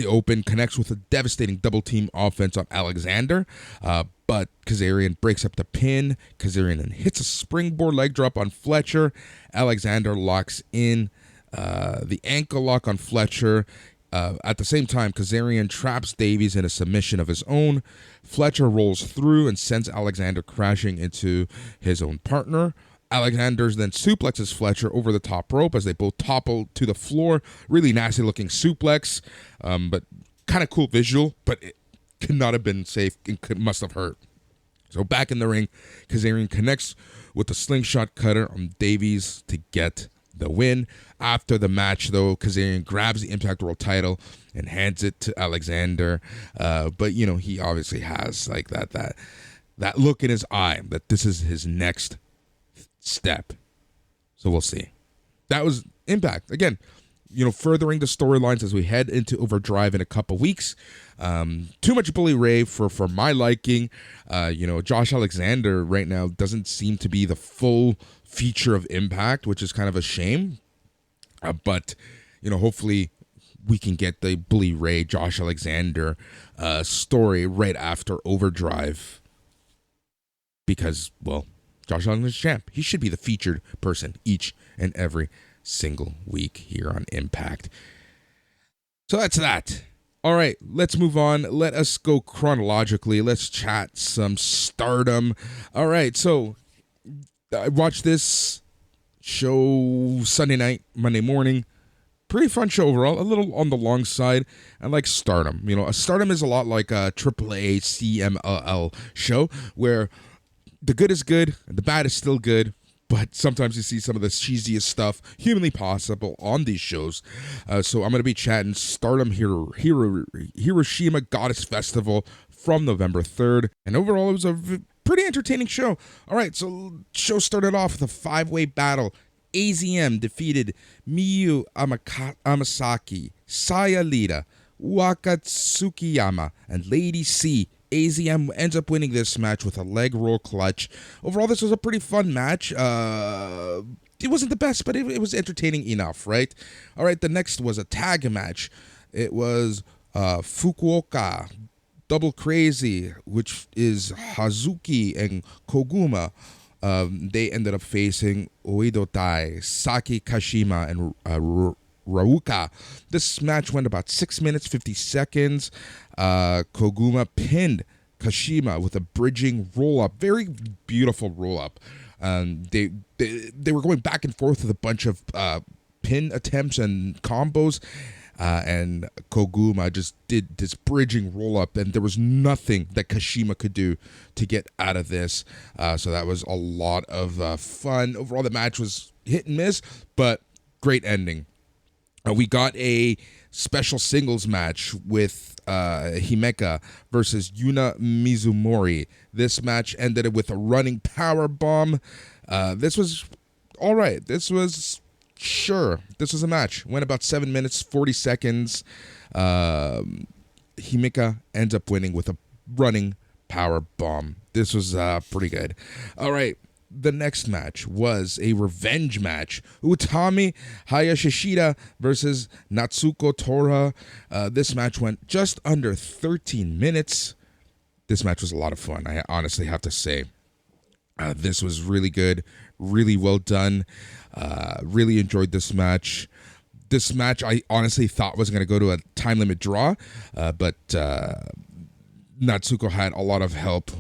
Open connects with a devastating double-team offense on Alexander, but Kazarian breaks up the pin. Kazarian then hits a springboard leg drop on Fletcher. Alexander locks in the ankle lock on Fletcher. At the same time, Kazarian traps Davies in a submission of his own. Fletcher rolls through and sends Alexander crashing into his own partner. Alexander then suplexes Fletcher over the top rope as they both topple to the floor. Really nasty looking suplex, but kind of cool visual, but it could not have been safe. It must have hurt. So back in the ring, Kazarian connects with the slingshot cutter on Davies to get the win. After the match, though, Kazarian grabs the Impact World title and hands it to Alexander. But he obviously has like that look in his eye that this is his next step. So we'll see. That was Impact. Again, furthering the storylines as we head into Overdrive in a couple weeks. Too much Bully Ray for my liking. Josh Alexander right now doesn't seem to be the full feature of Impact, which is kind of a shame. But hopefully we can get the Bully Ray, Josh Alexander story right after Overdrive. Because, well, Josh Alexander's champ. He should be the featured person each and every single week here on Impact. So that's that. All right, let's move on. Let us go chronologically. Let's chat some Stardom. All right, so I watched this show Sunday night, Monday morning. Pretty fun show overall, a little on the long side. I like Stardom. Stardom is a lot like a AAA CMLL show where the good is good and the bad is still good. But sometimes you see some of the cheesiest stuff humanly possible on these shows. So I'm going to be chatting Stardom Hiroshima Goddess Festival from November 3rd. And overall, it was a pretty entertaining show. All right, so show started off with a 5-way battle. AZM defeated Miyu Amasaki, Saya Lita, Waka Tsukiyama, and Lady C. AZM ends up winning this match with a leg roll clutch. Overall, this was a pretty fun match. It wasn't the best, but it was entertaining enough, right? All right, the next was a tag match. It was Fukuoka Double Crazy, which is Hazuki and Koguma. They ended up facing Oedo Tai, Saki Kashima, and Rauka. This match went about 6 minutes, 50 seconds. Koguma pinned Kashima with a bridging roll-up. Very beautiful roll-up. They were going back and forth with a bunch of pin attempts and combos. And Koguma just did this bridging roll-up, and there was nothing that Kashima could do to get out of this. So that was a lot of fun. Overall, the match was hit and miss, but great ending. We got a special singles match with Himeka versus Yuna Mizumori. This match ended with a running power bomb. This was all right. This was a match. Went about 7 minutes, 40 seconds. Himeka ends up winning with a running power bomb. This was pretty good. All right. The next match was a revenge match. Utami Hayashishida versus Natsuko Tora. This match went just under 13 minutes. This match was a lot of fun, I honestly have to say. This was really good, really well done. Really enjoyed this match. This match I honestly thought was going to go to a time limit draw, but Natsuko had a lot of help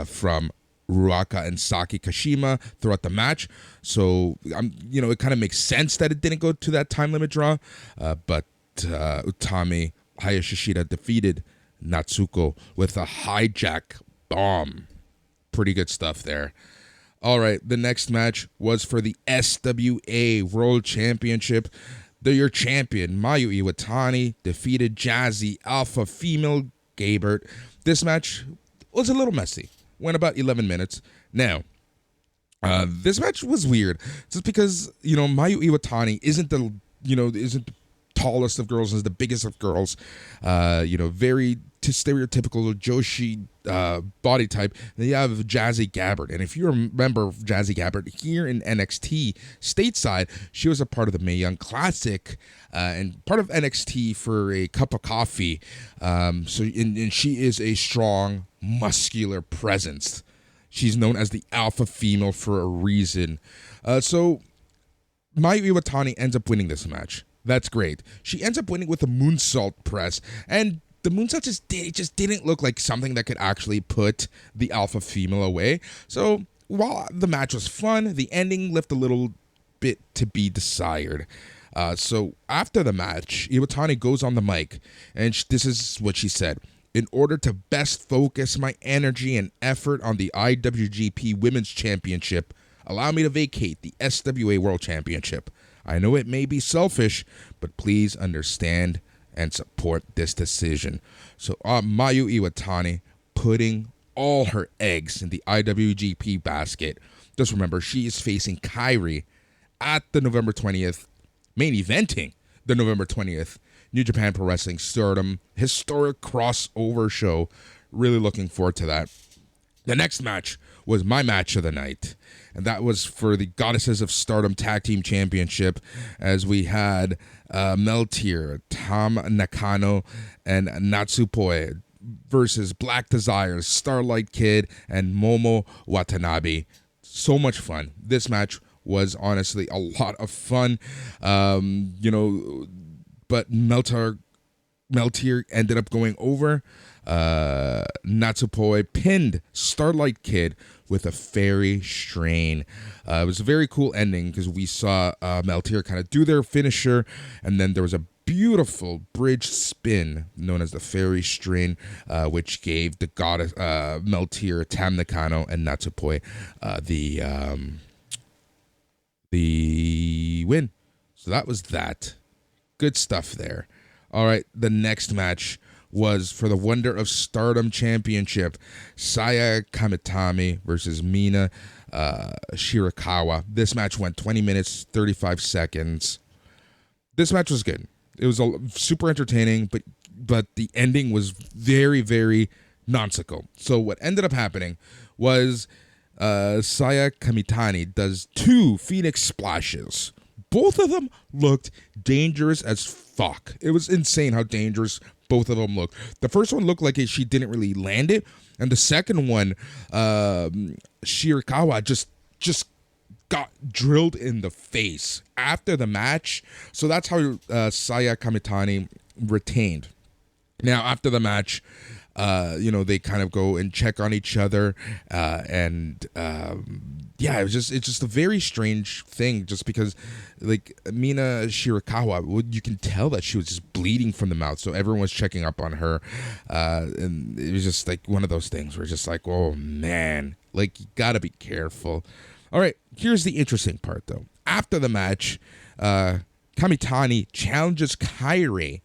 from Ruaka and Saki Kashima throughout the match, so it kind of makes sense that it didn't go to that time limit draw. But Utami Hayashishida defeated Natsuko with a hijack bomb. Pretty good stuff there. All right, the next match was for the SWA World Championship. Your champion Mayu Iwatani defeated Jazzy Alpha Female Gabert. This match was a little messy. Went about 11 minutes. Now, this match was weird just because, Mayu Iwatani isn't the tallest of girls, is the biggest of girls. Very stereotypical Joshi body type. Then you have Jazzy Gabbard. And if you remember Jazzy Gabbard here in NXT stateside, she was a part of the Mae Young Classic and part of NXT for a cup of coffee. And she is a strong, muscular presence. She's known as the alpha female for a reason. So Mayu Iwatani ends up winning this match. That's great. She ends up winning with a moonsault press, and the moonsault just didn't look like something that could actually put the alpha female away. So while the match was fun, the ending left a little bit to be desired. So after the match, Iwatani goes on the mic, and this is what she said. In order to best focus my energy and effort on the IWGP Women's Championship, allow me to vacate the SWA World Championship. I know it may be selfish, but please understand and support this decision. So Mayu Iwatani putting all her eggs in the IWGP basket. Just remember, she is facing Kairi at the November 20th main eventing the November 20th New Japan Pro Wrestling Stardom Historic Crossover show. Really looking forward to that. The next match was my match of the night, and that was for the Goddesses of Stardom Tag Team Championship, as we had Meltier, Tam Nakano, and Natsupoi versus Black Desire, Starlight Kid, and Momo Watanabe. So much fun. This match was honestly a lot of fun. But Meltier ended up going over. Natsupoi pinned Starlight Kid with a fairy strain. It was a very cool ending because we saw Meltier kind of do their finisher, and then there was a beautiful bridge spin known as the fairy strain, which gave the goddess Meltier, Tam Nakano, and Natsupoi the win. So that was that. Good stuff there. All right, the next match was for the Wonder of Stardom Championship. Saya Kamitami versus Mina Shirakawa. This match went 20 minutes, 35 seconds. This match was good. It was super entertaining, but the ending was very, very nonsensical. So what ended up happening was Saya Kamitani does 2 Phoenix splashes. Both of them looked dangerous as fuck. It was insane how dangerous both of them looked. The first one looked like she didn't really land it, and the second one, Shirakawa just got drilled in the face after the match. So that's how Saya Kamitani retained. Now, after the match, they kind of go and check on each other, it's just a very strange thing, just because like Mina Shirakawa, you can tell that she was just bleeding from the mouth, so everyone was checking up on her, and it was just like one of those things where it's just like, oh man, like you gotta be careful. All right, here's the interesting part though. After the match, Kamitani challenges Kairi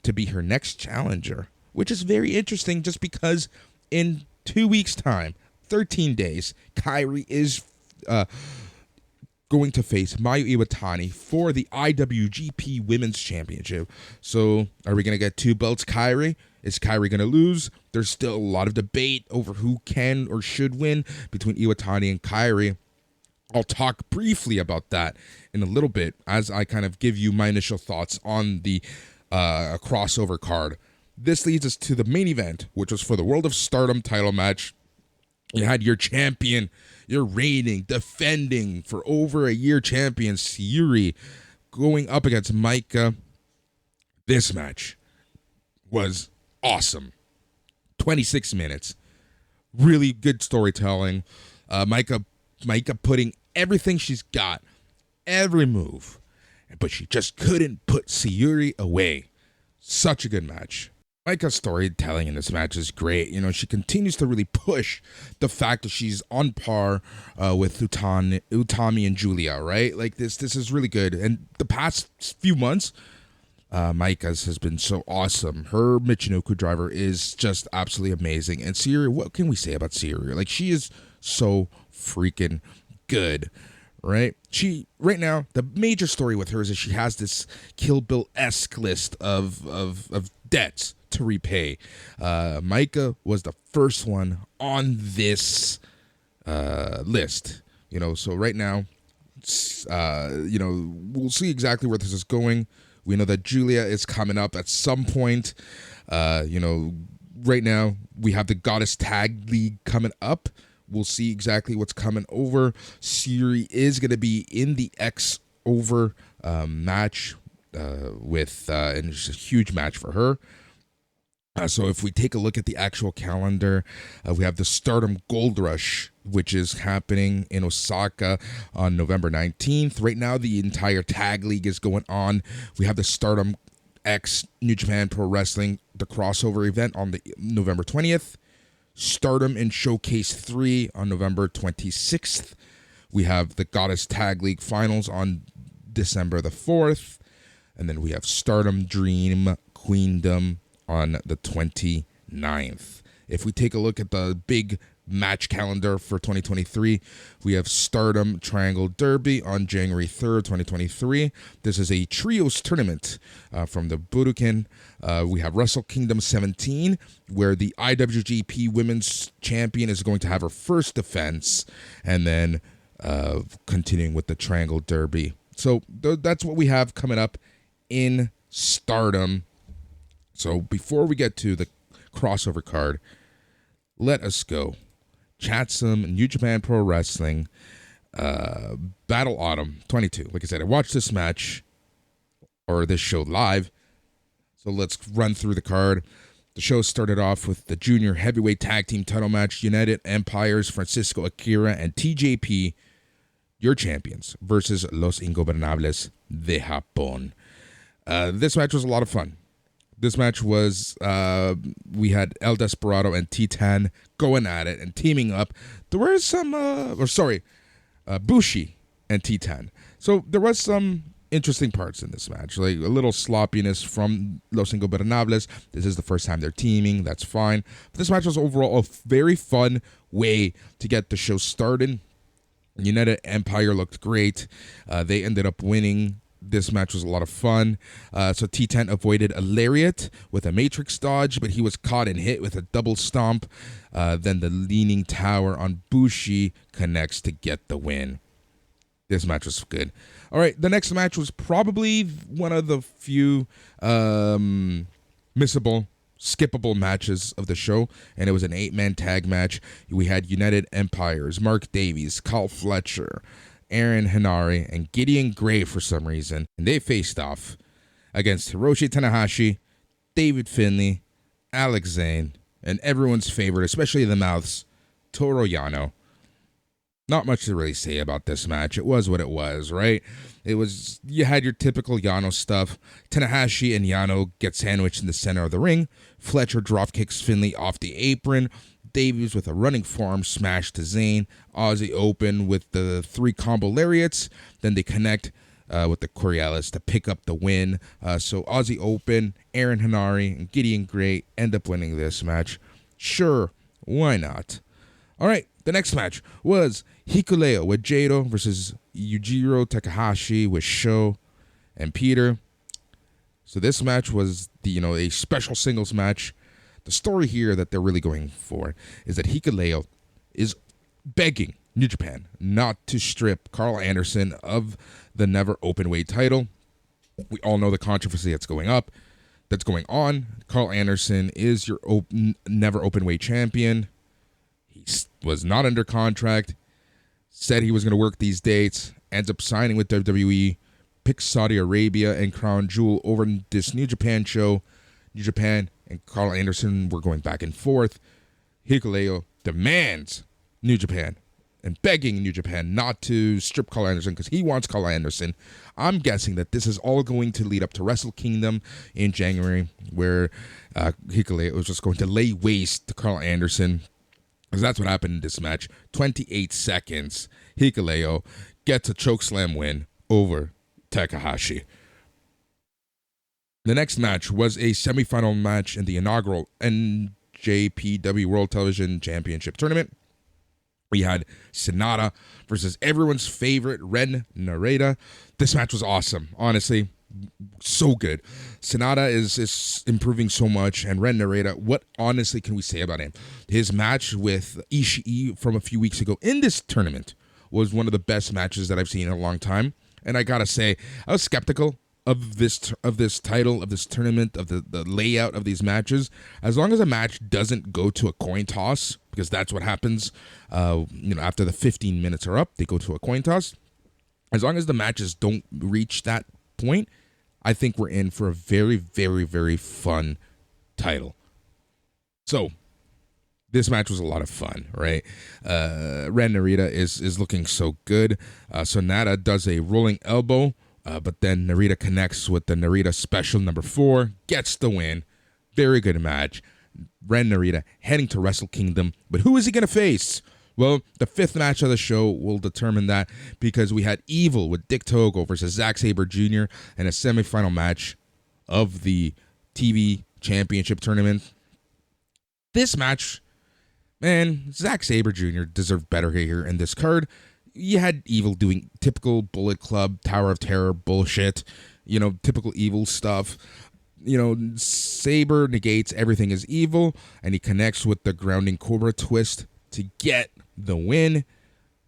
to be her next challenger, which is very interesting just because in 2 weeks' time, 13 days, Kairi is going to face Mayu Iwatani for the IWGP Women's Championship. So are we going to get 2 belts, Kairi? Is Kairi going to lose? There's still a lot of debate over who can or should win between Iwatani and Kairi. I'll talk briefly about that in a little bit as I kind of give you my initial thoughts on the crossover card. This leads us to the main event, which was for the World of Stardom title match. You had your champion, your reigning, defending for over a year champion, Syuri, going up against Maika. This match was awesome. 26 minutes. Really good storytelling. Maika putting everything she's got, every move, but she just couldn't put Syuri away. Such a good match. Maika's storytelling in this match is great. You know, she continues to really push the fact that she's on par with Utami and Julia, right? Like this is really good. And the past few months, Maika's has been so awesome. Her Michinoku driver is just absolutely amazing. And Syuri, what can we say about Syuri? Like, she is so freaking good, right? Right now, the major story with her is that she has this Kill Bill-esque list of debts to repay. Maika was the first one on this list, so right now, we'll see exactly where this is going. We know that Julia is coming up at some point. Right now we have the Goddess Tag League coming up. We'll see exactly what's coming over. Syuri is going to be in the X-Over match and it's a huge match for her. So if we take a look at the actual calendar, we have the Stardom Gold Rush, which is happening in Osaka on November 19th. Right now, the entire tag league is going on. We have the Stardom X New Japan Pro Wrestling, the crossover event on the November 20th. Stardom in Showcase 3 on November 26th. We have the Goddess Tag League Finals on December the 4th. And then we have Stardom Dream Queendom on the 29th. If we take a look at the big match calendar for 2023. We have Stardom Triangle Derby on January 3rd, 2023. This is a trios tournament from the Budokan. We have Wrestle Kingdom 17, where the IWGP Women's Champion is going to have her first defense, and then continuing with the Triangle Derby. So that's what we have coming up in Stardom. So before we get to the crossover card, let us go chat some New Japan Pro Wrestling Battle Autumn 22. Like I said, I watched this match or this show live. So let's run through the card. The show started off with the junior heavyweight tag team title match. United Empires, Francisco Akira and TJP, your champions, versus Los Ingobernables de Japón. This match was a lot of fun. This match was, we had El Desperado and Titan going at it and teaming up. There were some, Bushi and Titan. So there was some interesting parts in this match, like a little sloppiness from Los Ingobernables. This is the first time they're teaming. That's fine. But this match was overall a very fun way to get the show started. United Empire looked great. They ended up winning. This match was a lot of fun. So T10 avoided a lariat with a matrix dodge, but he was caught and hit with a double stomp. Then the leaning tower on Bushi connects to get the win. This match was good. All right, the next match was probably one of the few missable, skippable matches of the show, and it was an 8-man tag match. We had United Empires, Mark Davies, Carl Fletcher, Aaron Hinari, and Gideon Gray for some reason, and they faced off against Hiroshi Tanahashi, David Finlay, Alex Zane, and everyone's favorite, especially the mouths, Toru Yano. Not much to really say about this match. It was what it was, right? It was, you had your typical Yano stuff. Tanahashi and Yano get sandwiched in the center of the ring. Fletcher drop kicks Finlay off the apron. Davies with a running forearm smash to Zayn. Aussie Open with the 3 combo lariats. Then they connect with the Coriolis to pick up the win. So Aussie Open, Aaron Hinari, and Gideon Gray end up winning this match. Sure, why not? All right, the next match was Hikuleo with Jado versus Yujiro Takahashi with Sho and Peter. So this match was a special singles match. The story here that they're really going for is that Hikuleo is begging New Japan not to strip Carl Anderson of the never openweight title. We all know the controversy that's going on. Carl Anderson is your never openweight champion. He was not under contract, said he was going to work these dates, ends up signing with WWE, picks Saudi Arabia and Crown Jewel over this New Japan show. New Japan and Carl Anderson were going back and forth. Hikuleo demands New Japan and begging New Japan not to strip Carl Anderson because he wants Carl Anderson. I'm guessing that this is all going to lead up to Wrestle Kingdom in January, where Hikuleo was just going to lay waste to Carl Anderson. Because that's what happened in this match. 28 seconds. Hikuleo gets a chokeslam win over Takahashi. The next match was a semifinal match in the inaugural NJPW World Television Championship Tournament. We had Sonata versus everyone's favorite Ren Narita. This match was awesome, honestly. So good. Sonata is improving so much, and Ren Narita, what honestly can we say about him? His match with Ishii from a few weeks ago in this tournament was one of the best matches that I've seen in a long time. And I gotta say, I was skeptical of this title, of this tournament, of the layout of these matches. As long as a match doesn't go to a coin toss, because that's what happens, after the 15 minutes are up, they go to a coin toss. As long as the matches don't reach that point, I think we're in for a very, very, very fun title. So, this match was a lot of fun, right? Ren Narita is looking so good. Sonata does a rolling elbow, but then Narita connects with the Narita Special number 4, gets the win. Very good match. Ren Narita heading to Wrestle Kingdom, but who is he going to face? Well, the 5th match of the show will determine that, because we had Evil with Dick Togo versus Zack Sabre Jr. in a semifinal match of the TV Championship Tournament. This match Man, Zack Sabre Jr. deserved better here in this card. You had Evil doing typical Bullet Club, Tower of Terror bullshit, typical Evil stuff. Sabre negates everything as evil, and he connects with the grounding Cobra twist to get the win.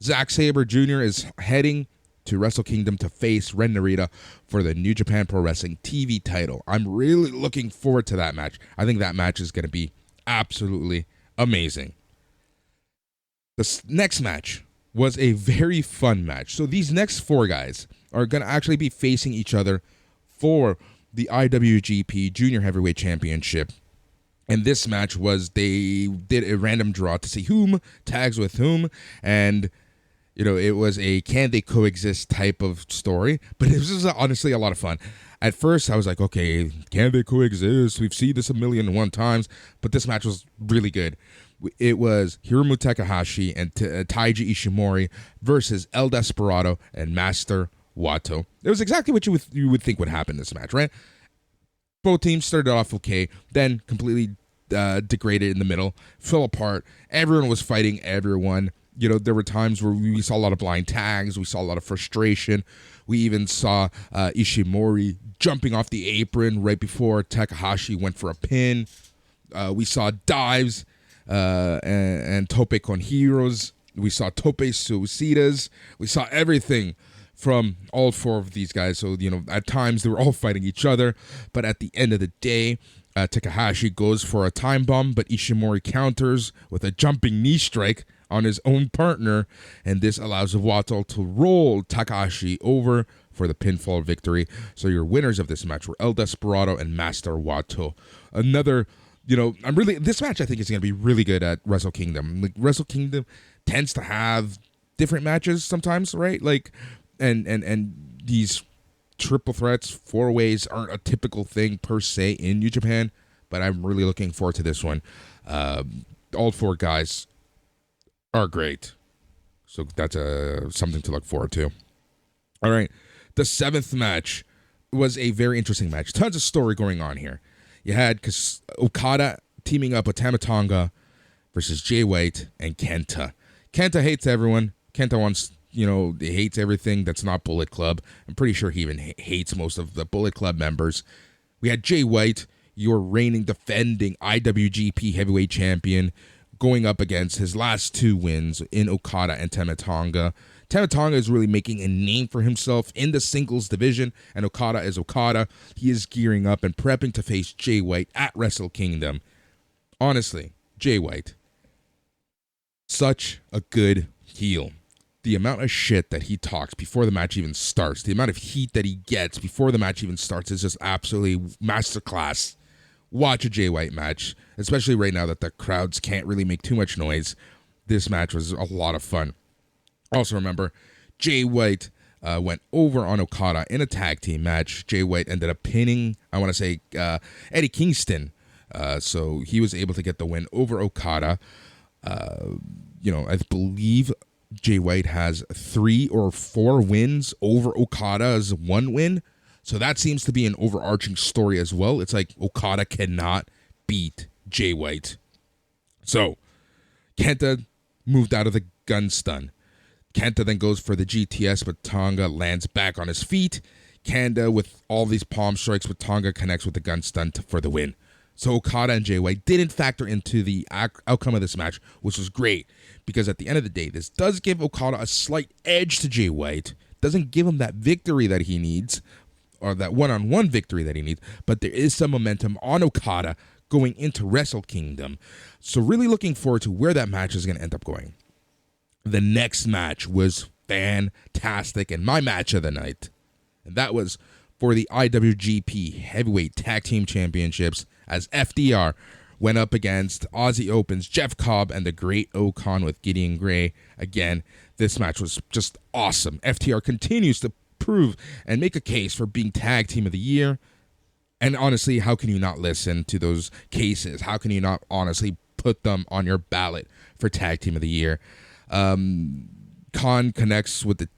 Zack Sabre Jr. is heading to Wrestle Kingdom to face Ren Narita for the New Japan Pro Wrestling TV title. I'm really looking forward to that match. I think that match is going to be absolutely amazing. The next match was a very fun match. So these next four guys are going to actually be facing each other for the IWGP Junior Heavyweight Championship. And this match was, they did a random draw to see whom tags with whom. And, it was a can they coexist type of story. But it was honestly a lot of fun. At first, I was like, okay, can they coexist? We've seen this 1,000,001 times. But this match was really good. It was Hiromu Takahashi and Taiji Ishimori versus El Desperado and Master Wato. It was exactly what you would think would happen in this match, right? Both teams started off okay, then completely degraded in the middle, fell apart. Everyone was fighting everyone. There were times where we saw a lot of blind tags. We saw a lot of frustration. We even saw Ishimori jumping off the apron right before Takahashi went for a pin. We saw dives and tope con heroes. We saw tope suicidas. We saw everything from all four of these guys. So, at times they were all fighting each other. But at the end of the day, Takahashi goes for a time bomb, but Ishimori counters with a jumping knee strike on his own partner. And this allows Wato to roll Takahashi over for the pinfall victory. So your winners of this match were El Desperado and Master Wato. Another, this match I think is going to be really good at Wrestle Kingdom. Like, Wrestle Kingdom tends to have different matches sometimes, right? Like, and these triple threats, four ways aren't a typical thing per se in New Japan, but I'm really looking forward to this one. All four guys are great, so that's something to look forward to. All right, the seventh match was a very interesting match. Tons of story going on here. You had Okada teaming up with Tama Tonga versus Jay White and Kenta. Kenta hates everyone. Kenta wants, he hates everything that's not Bullet Club. I'm pretty sure he even hates most of the Bullet Club members. We had Jay White, your reigning defending IWGP Heavyweight Champion, going up against his last two wins in Okada and Tama Tonga. Tama Tonga is really making a name for himself in the singles division, and Okada is Okada. He is gearing up and prepping to face Jay White at Wrestle Kingdom. Honestly, Jay White, such a good heel. The amount of shit that he talks before the match even starts, the amount of heat that he gets before the match even starts is just absolutely masterclass. Watch a Jay White match, especially right now that the crowds can't really make too much noise. This match was a lot of fun. Also remember, Jay White went over on Okada in a tag team match. Jay White ended up pinning, Eddie Kingston. So he was able to get the win over Okada. I believe Jay White has 3 or 4 wins over Okada as one win. So that seems to be an overarching story as well. It's like Okada cannot beat Jay White. So Kenta moved out of the gun stun. Kenta then goes for the GTS, but Tonga lands back on his feet. Kenta, with all these palm strikes, with Tonga connects with the gun stun for the win. So Okada and Jay White didn't factor into the outcome of this match, which was great, because at the end of the day, this does give Okada a slight edge to Jay White. Doesn't give him that victory that he needs, or that one-on-one victory that he needs, but there is some momentum on Okada going into Wrestle Kingdom. So really looking forward to where that match is going to end up going. The next match was fantastic and my match of the night. And that was for the IWGP Heavyweight Tag Team Championships, as FDR went up against Aussie Open's Jeff Cobb and the Great O-Khan with Gideon Gray. Again, this match was just awesome. FTR continues to prove and make a case for being Tag Team of the Year. And honestly, how can you not listen to those cases? How can you not honestly put them on your ballot for Tag Team of the Year? Khan connects with the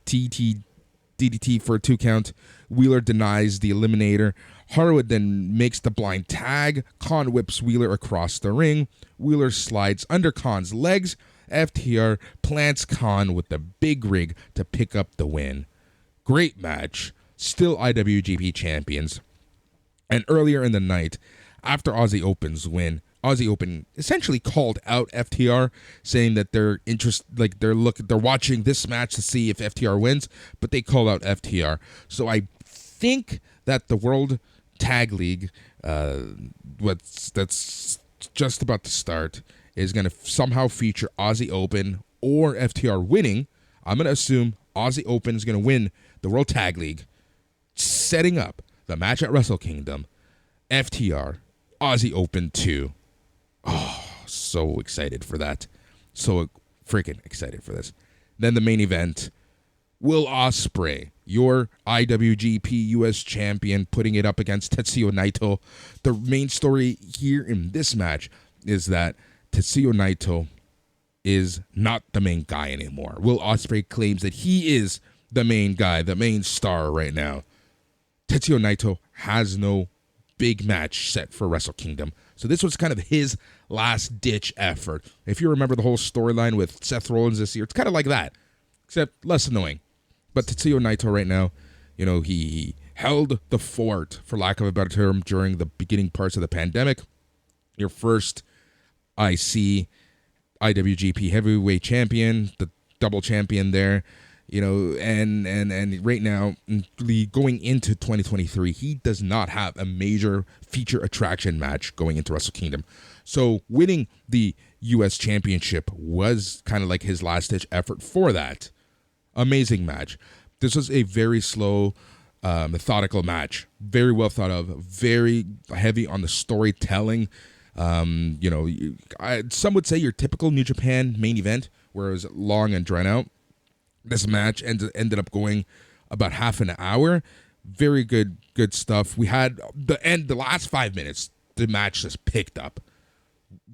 DDT for a 2 count. Wheeler denies the eliminator. Harwood then makes the blind tag. Khan whips Wheeler across the ring. Wheeler slides under Khan's legs. FTR plants Khan with the big rig to pick up the win. Great match. Still IWGP champions. And earlier in the night, after Aussie Open's win, Aussie Open essentially called out FTR, saying that they're they're watching this match to see if FTR wins, but they call out FTR. So I think that the World Tag League, that's just about to start, is going to somehow feature Aussie Open or FTR winning. I'm going to assume Aussie Open is going to win the World Tag League, setting up the match at Wrestle Kingdom. FTR, Aussie Open 2. Oh, so excited for that. So freaking excited for this. Then the main event, Will Ospreay, your IWGP US champion, putting it up against Tetsuya Naito. The main story here in this match is that Tetsuya Naito is not the main guy anymore. Will Ospreay claims that he is the main guy, the main star right now. Tetsuya Naito has no big match set for Wrestle Kingdom. So this was kind of his last-ditch effort. If you remember the whole storyline with Seth Rollins this year, it's kind of like that, except less annoying. But Tetsuya Naito right now, he held the fort, for lack of a better term, during the beginning parts of the pandemic. Your first IC, IWGP Heavyweight Champion, the double champion there, and right now, going into 2023, he does not have a major feature attraction match going into Wrestle Kingdom. So winning the U.S. Championship was kind of like his last-ditch effort for that. Amazing match. This was a very slow, methodical match. Very well thought of. Very heavy on the storytelling. Some would say your typical New Japan main event, where it was long and drawn out. This match ended up going about half an hour. Very good stuff. We had the last 5 minutes, the match just picked up.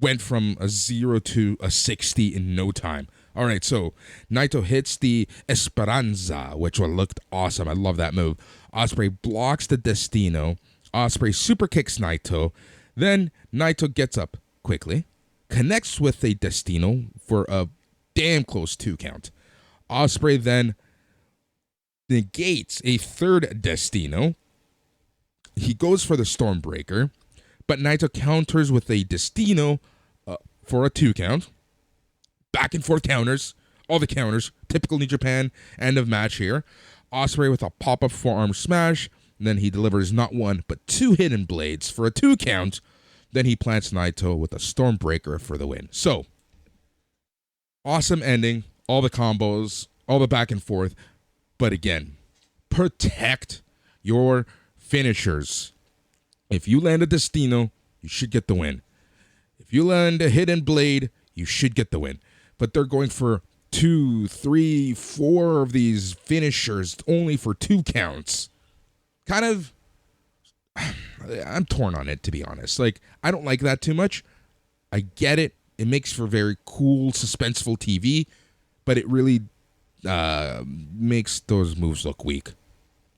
Went from a 0 to a 60 in no time. All right, so Naito hits the Esperanza, which looked awesome. I love that move. Ospreay blocks the Destino. Ospreay super kicks Naito. Then Naito gets up quickly, connects with a Destino for a damn close 2 count. Ospreay then negates a third Destino. He goes for the Stormbreaker, but Naito counters with a Destino for a 2 count. Back and forth counters, all the counters, typical New Japan end of match here. Ospreay with a pop-up forearm smash, and then he delivers not 1 but 2 hidden blades for a 2 count. Then he plants Naito with a Stormbreaker for the win. So, awesome ending. All the combos, all the back and forth. But again, protect your finishers. If you land a Destino, you should get the win. If you land a hidden blade, you should get the win. But they're going for 2, 3, 4 of these finishers only for 2 counts. Kind of, I'm torn on it, to be honest. I don't like that too much. I get it. It makes for very cool, suspenseful TV. But it really makes those moves look weak.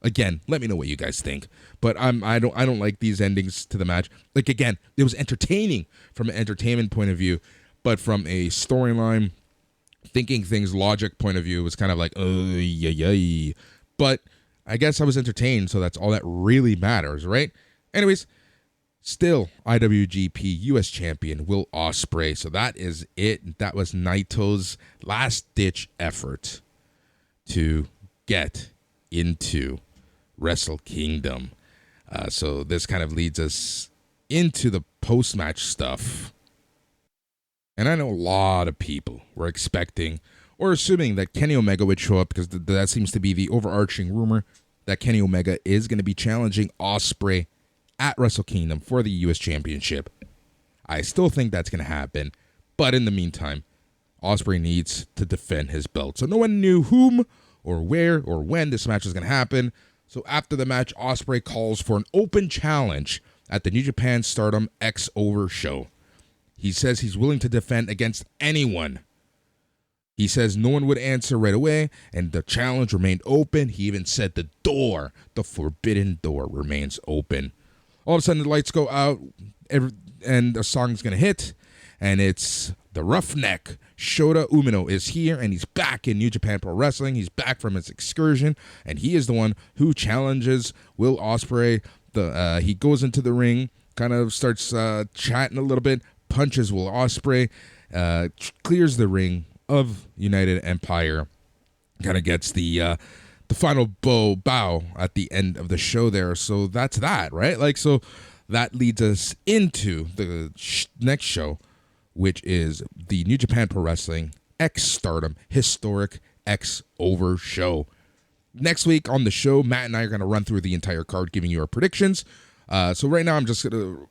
Again, let me know what you guys think. But I don't like these endings to the match. Again, it was entertaining from an entertainment point of view, but from a storyline, thinking things logic point of view, it was kind of like, yay. But I guess I was entertained, so that's all that really matters, right? Anyways, still IWGP US Champion Will Ospreay. So that is it. That was Naito's last-ditch effort to get into Wrestle Kingdom. So this kind of leads us into the post-match stuff. And I know a lot of people were expecting or assuming that Kenny Omega would show up, because that seems to be the overarching rumor that Kenny Omega is going to be challenging Ospreay at Wrestle Kingdom for the U.S. Championship. I still think that's going to happen, but in the meantime, Ospreay needs to defend his belt. So no one knew whom or where or when this match was going to happen. So after the match, Ospreay calls for an open challenge at the New Japan Stardom X-Over show. He says he's willing to defend against anyone. He says no one would answer right away, and the challenge remained open. He even said the door, the forbidden door, remains open. All of a sudden, the lights go out, and a song's going to hit, and it's the Roughneck. Shota Umino is here, and he's back in New Japan Pro Wrestling. He's back from his excursion, and he is the one who challenges Will Ospreay. He goes into the ring, kind of starts chatting a little bit, punches Will Ospreay, clears the ring of United Empire, kind of gets the final bow at the end of the show there. So that's that, right? Like, so that leads us into the next show, which is the New Japan Pro Wrestling Stardom Historic X-Over show. Next week on the show, Matt and I are going to run through the entire card, giving you our predictions. So right now, I'm just going to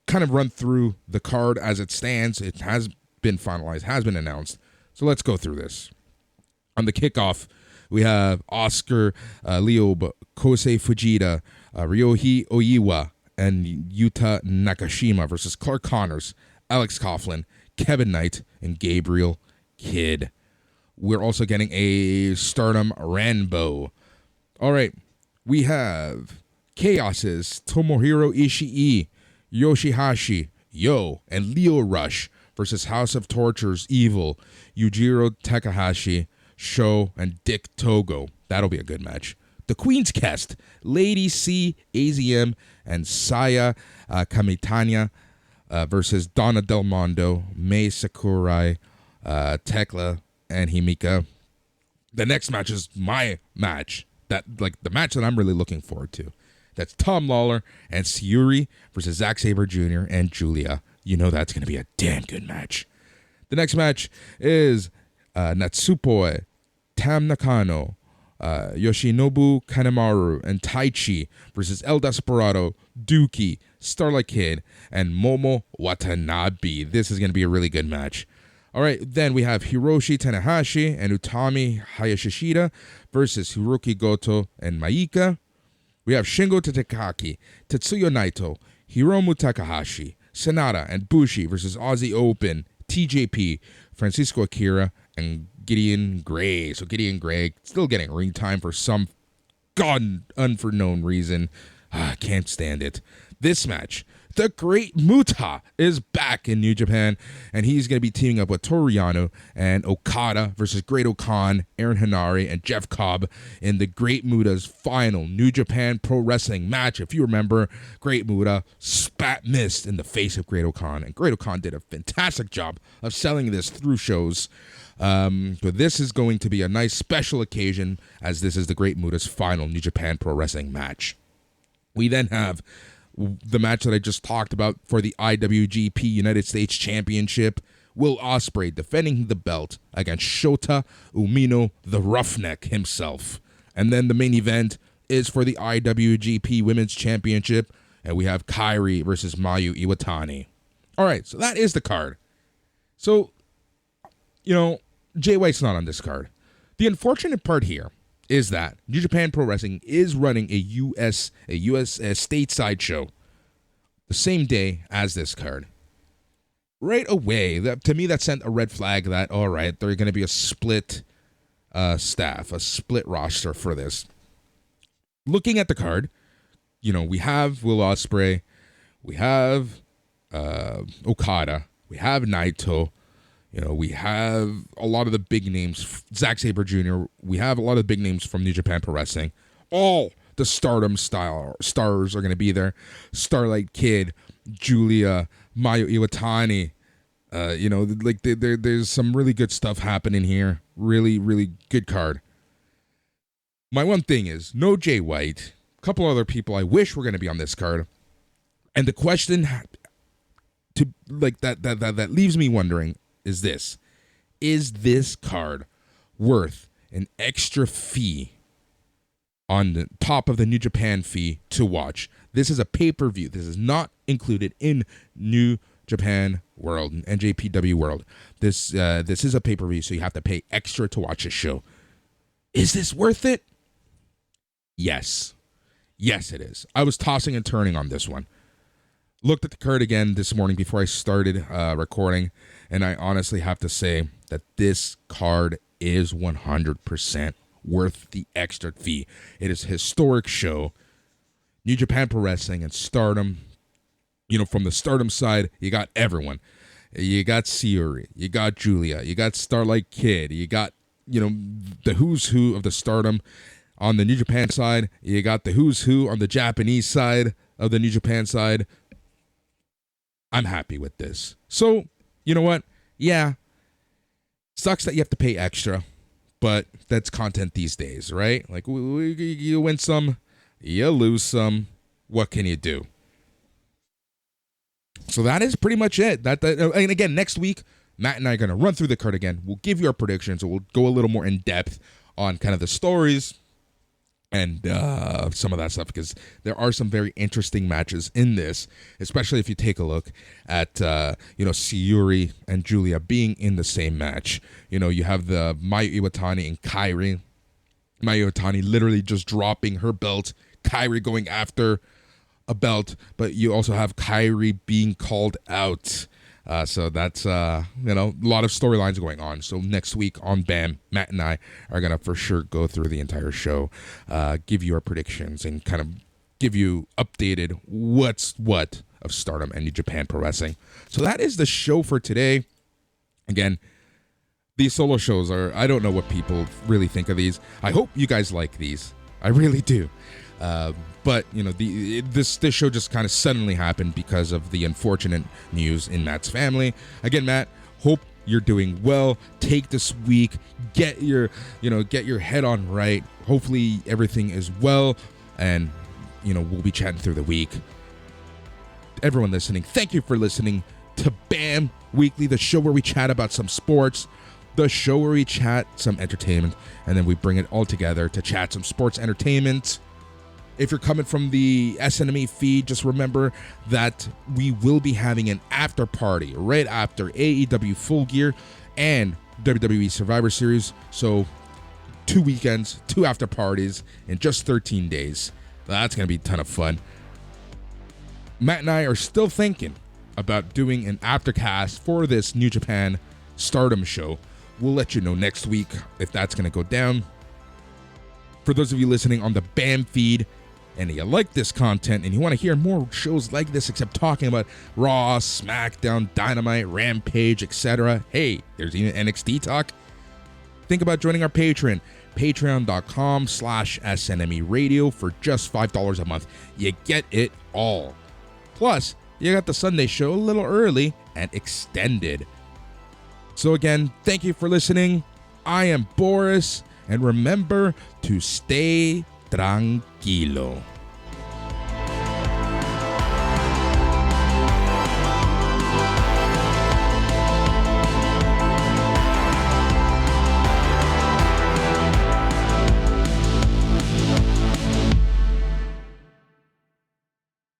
kind of run through the card as it stands. It has been finalized, has been announced. So let's go through this. On the kickoff, we have Oscar Liob, Kosei Fujita, Ryohei Oiwa, and Yuta Nakashima versus Clark Connors, Alex Coughlin, Kevin Knight, and Gabriel Kidd. We're also getting a Stardom Rainbow. All right, we have Chaos's Tomohiro Ishii, Yoshihashi, Yo, and Leo Rush versus House of Torture's Evil, Yujiro Takahashi, Sho, and Dick Togo. That'll be a good match. The Queen's Cast, Lady C, AZM, and Saya Kamitanya versus Donna Del Mondo, Mei Sakurai, Tekla, and Himika. The next match is my match, the match that I'm really looking forward to. That's Tom Lawler and Sayuri versus Zack Sabre Jr. and Julia. You know that's going to be a damn good match. The next match is Natsupoi, Tam Nakano, Yoshinobu Kanemaru, and Taichi versus El Desperado, Dookie, Starlight Kid, and Momo Watanabe. This is going to be a really good match. All right, then we have Hiroshi Tanahashi and Utami Hayashishida versus Hiroki Goto and Maika. We have Shingo Takagi, Tetsuya Naito, Hiromu Takahashi, Sanada, and Bushi versus Aussie Open, TJP, Francisco Akira, and Gideon Gray. So Gideon Gray still getting ring time for some unknown reason. Can't stand it. This match, the Great Muta is back in New Japan, and he's going to be teaming up with Toru Yano and Okada versus Great Okan, Aaron Hanare, and Jeff Cobb in the Great Muta's final New Japan Pro Wrestling match. If you remember, Great Muta spat mist in the face of Great Okan, and Great Okan did a fantastic job of selling this through shows. But this is going to be a nice special occasion, as this is the Great Muta's final New Japan Pro Wrestling match. We then have the match that I just talked about for the IWGP United States Championship. Will Ospreay defending the belt against Shota Umino, the Roughneck himself. And then the main event is for the IWGP Women's Championship, and we have Kairi versus Mayu Iwatani. All right, so that is the card. So, Jay White's not on this card. The unfortunate part here is that New Japan Pro Wrestling is running a U.S. stateside show the same day as this card. Right away, to me, that sent a red flag that, all right, there's going to be a split staff, a split roster for this. Looking at the card, we have Will Ospreay, we have Okada, we have Naito, we have a lot of the big names, Zack Sabre Jr., we have a lot of the big names from New Japan Pro Wrestling. All the Stardom stars are going to be there. Starlight Kid, Julia, Mayu Iwatani. There's some really good stuff happening here. Really, really good card. My one thing is, no Jay White. A couple other people I wish were going to be on this card. And the question that leaves me wondering is this. Is this card worth an extra fee on the top of the New Japan fee to watch? This is a pay-per-view. This is not included in New Japan World, NJPW World. This is a pay-per-view, so you have to pay extra to watch a show. Is this worth it? Yes. Yes, it is. I was tossing and turning on this one. Looked at the card again this morning before I started recording, And I honestly have to say that this card is 100% worth the extra fee. It is a historic show. New Japan Pro Wrestling and Stardom. You know, from the Stardom side, you got everyone. You got Sayuri, you got Julia, you got Starlight Kid, you got, you know, the who's who of the Stardom. On the New Japan side, you got the who's who on the Japanese side of the New Japan side. I'm happy with this. So, you know what? Yeah, sucks that you have to pay extra, but that's content these days, right? Like, you win some, you lose some. What can you do? So that is pretty much it. And again, next week, Matt and I are going to run through the card again. We'll give you our predictions. So we'll go a little more in depth on kind of the stories and some of that stuff, because there are some very interesting matches in this, especially if you take a look at, Sayuri and Julia being in the same match. You know, you have the Mayu Iwatani and Kairi. Mayu Iwatani literally just dropping her belt, Kairi going after a belt, but you also have Kairi being called out. So that's, a lot of storylines going on. So next week on BAM, Matt and I are going to for sure go through the entire show, give you our predictions, and kind of give you updated what's what of Stardom and New Japan Pro Wrestling. So that is the show for today. Again, these solo shows I don't know what people really think of these. I hope you guys like these. I really do. But, you know, this show just kind of suddenly happened because of the unfortunate news in Matt's family. Again, Matt, hope you're doing well. Take this week, get your head on right. Hopefully everything is well, and, you know, we'll be chatting through the week. Everyone listening, thank you for listening to BAM Weekly, the show where we chat about some sports, the show where we chat some entertainment, and then we bring it all together to chat some sports entertainment. If you're coming from the SNME feed, just remember that we will be having an after party right after AEW Full Gear and WWE Survivor Series. So 2 weekends, 2 after parties in just 13 days. That's going to be a ton of fun. Matt and I are still thinking about doing an aftercast for this New Japan Stardom show. We'll let you know next week if that's going to go down. For those of you listening on the BAM feed, and you like this content and you want to hear more shows like this except talking about Raw, SmackDown, Dynamite, Rampage, etc., hey, there's even NXT talk. Think about joining our Patreon, patreon.com/SNME Radio for just $5 a month. You get it all. Plus, you got the Sunday show a little early and extended. So again, thank you for listening. I am Boris, and remember to stay tranquilo.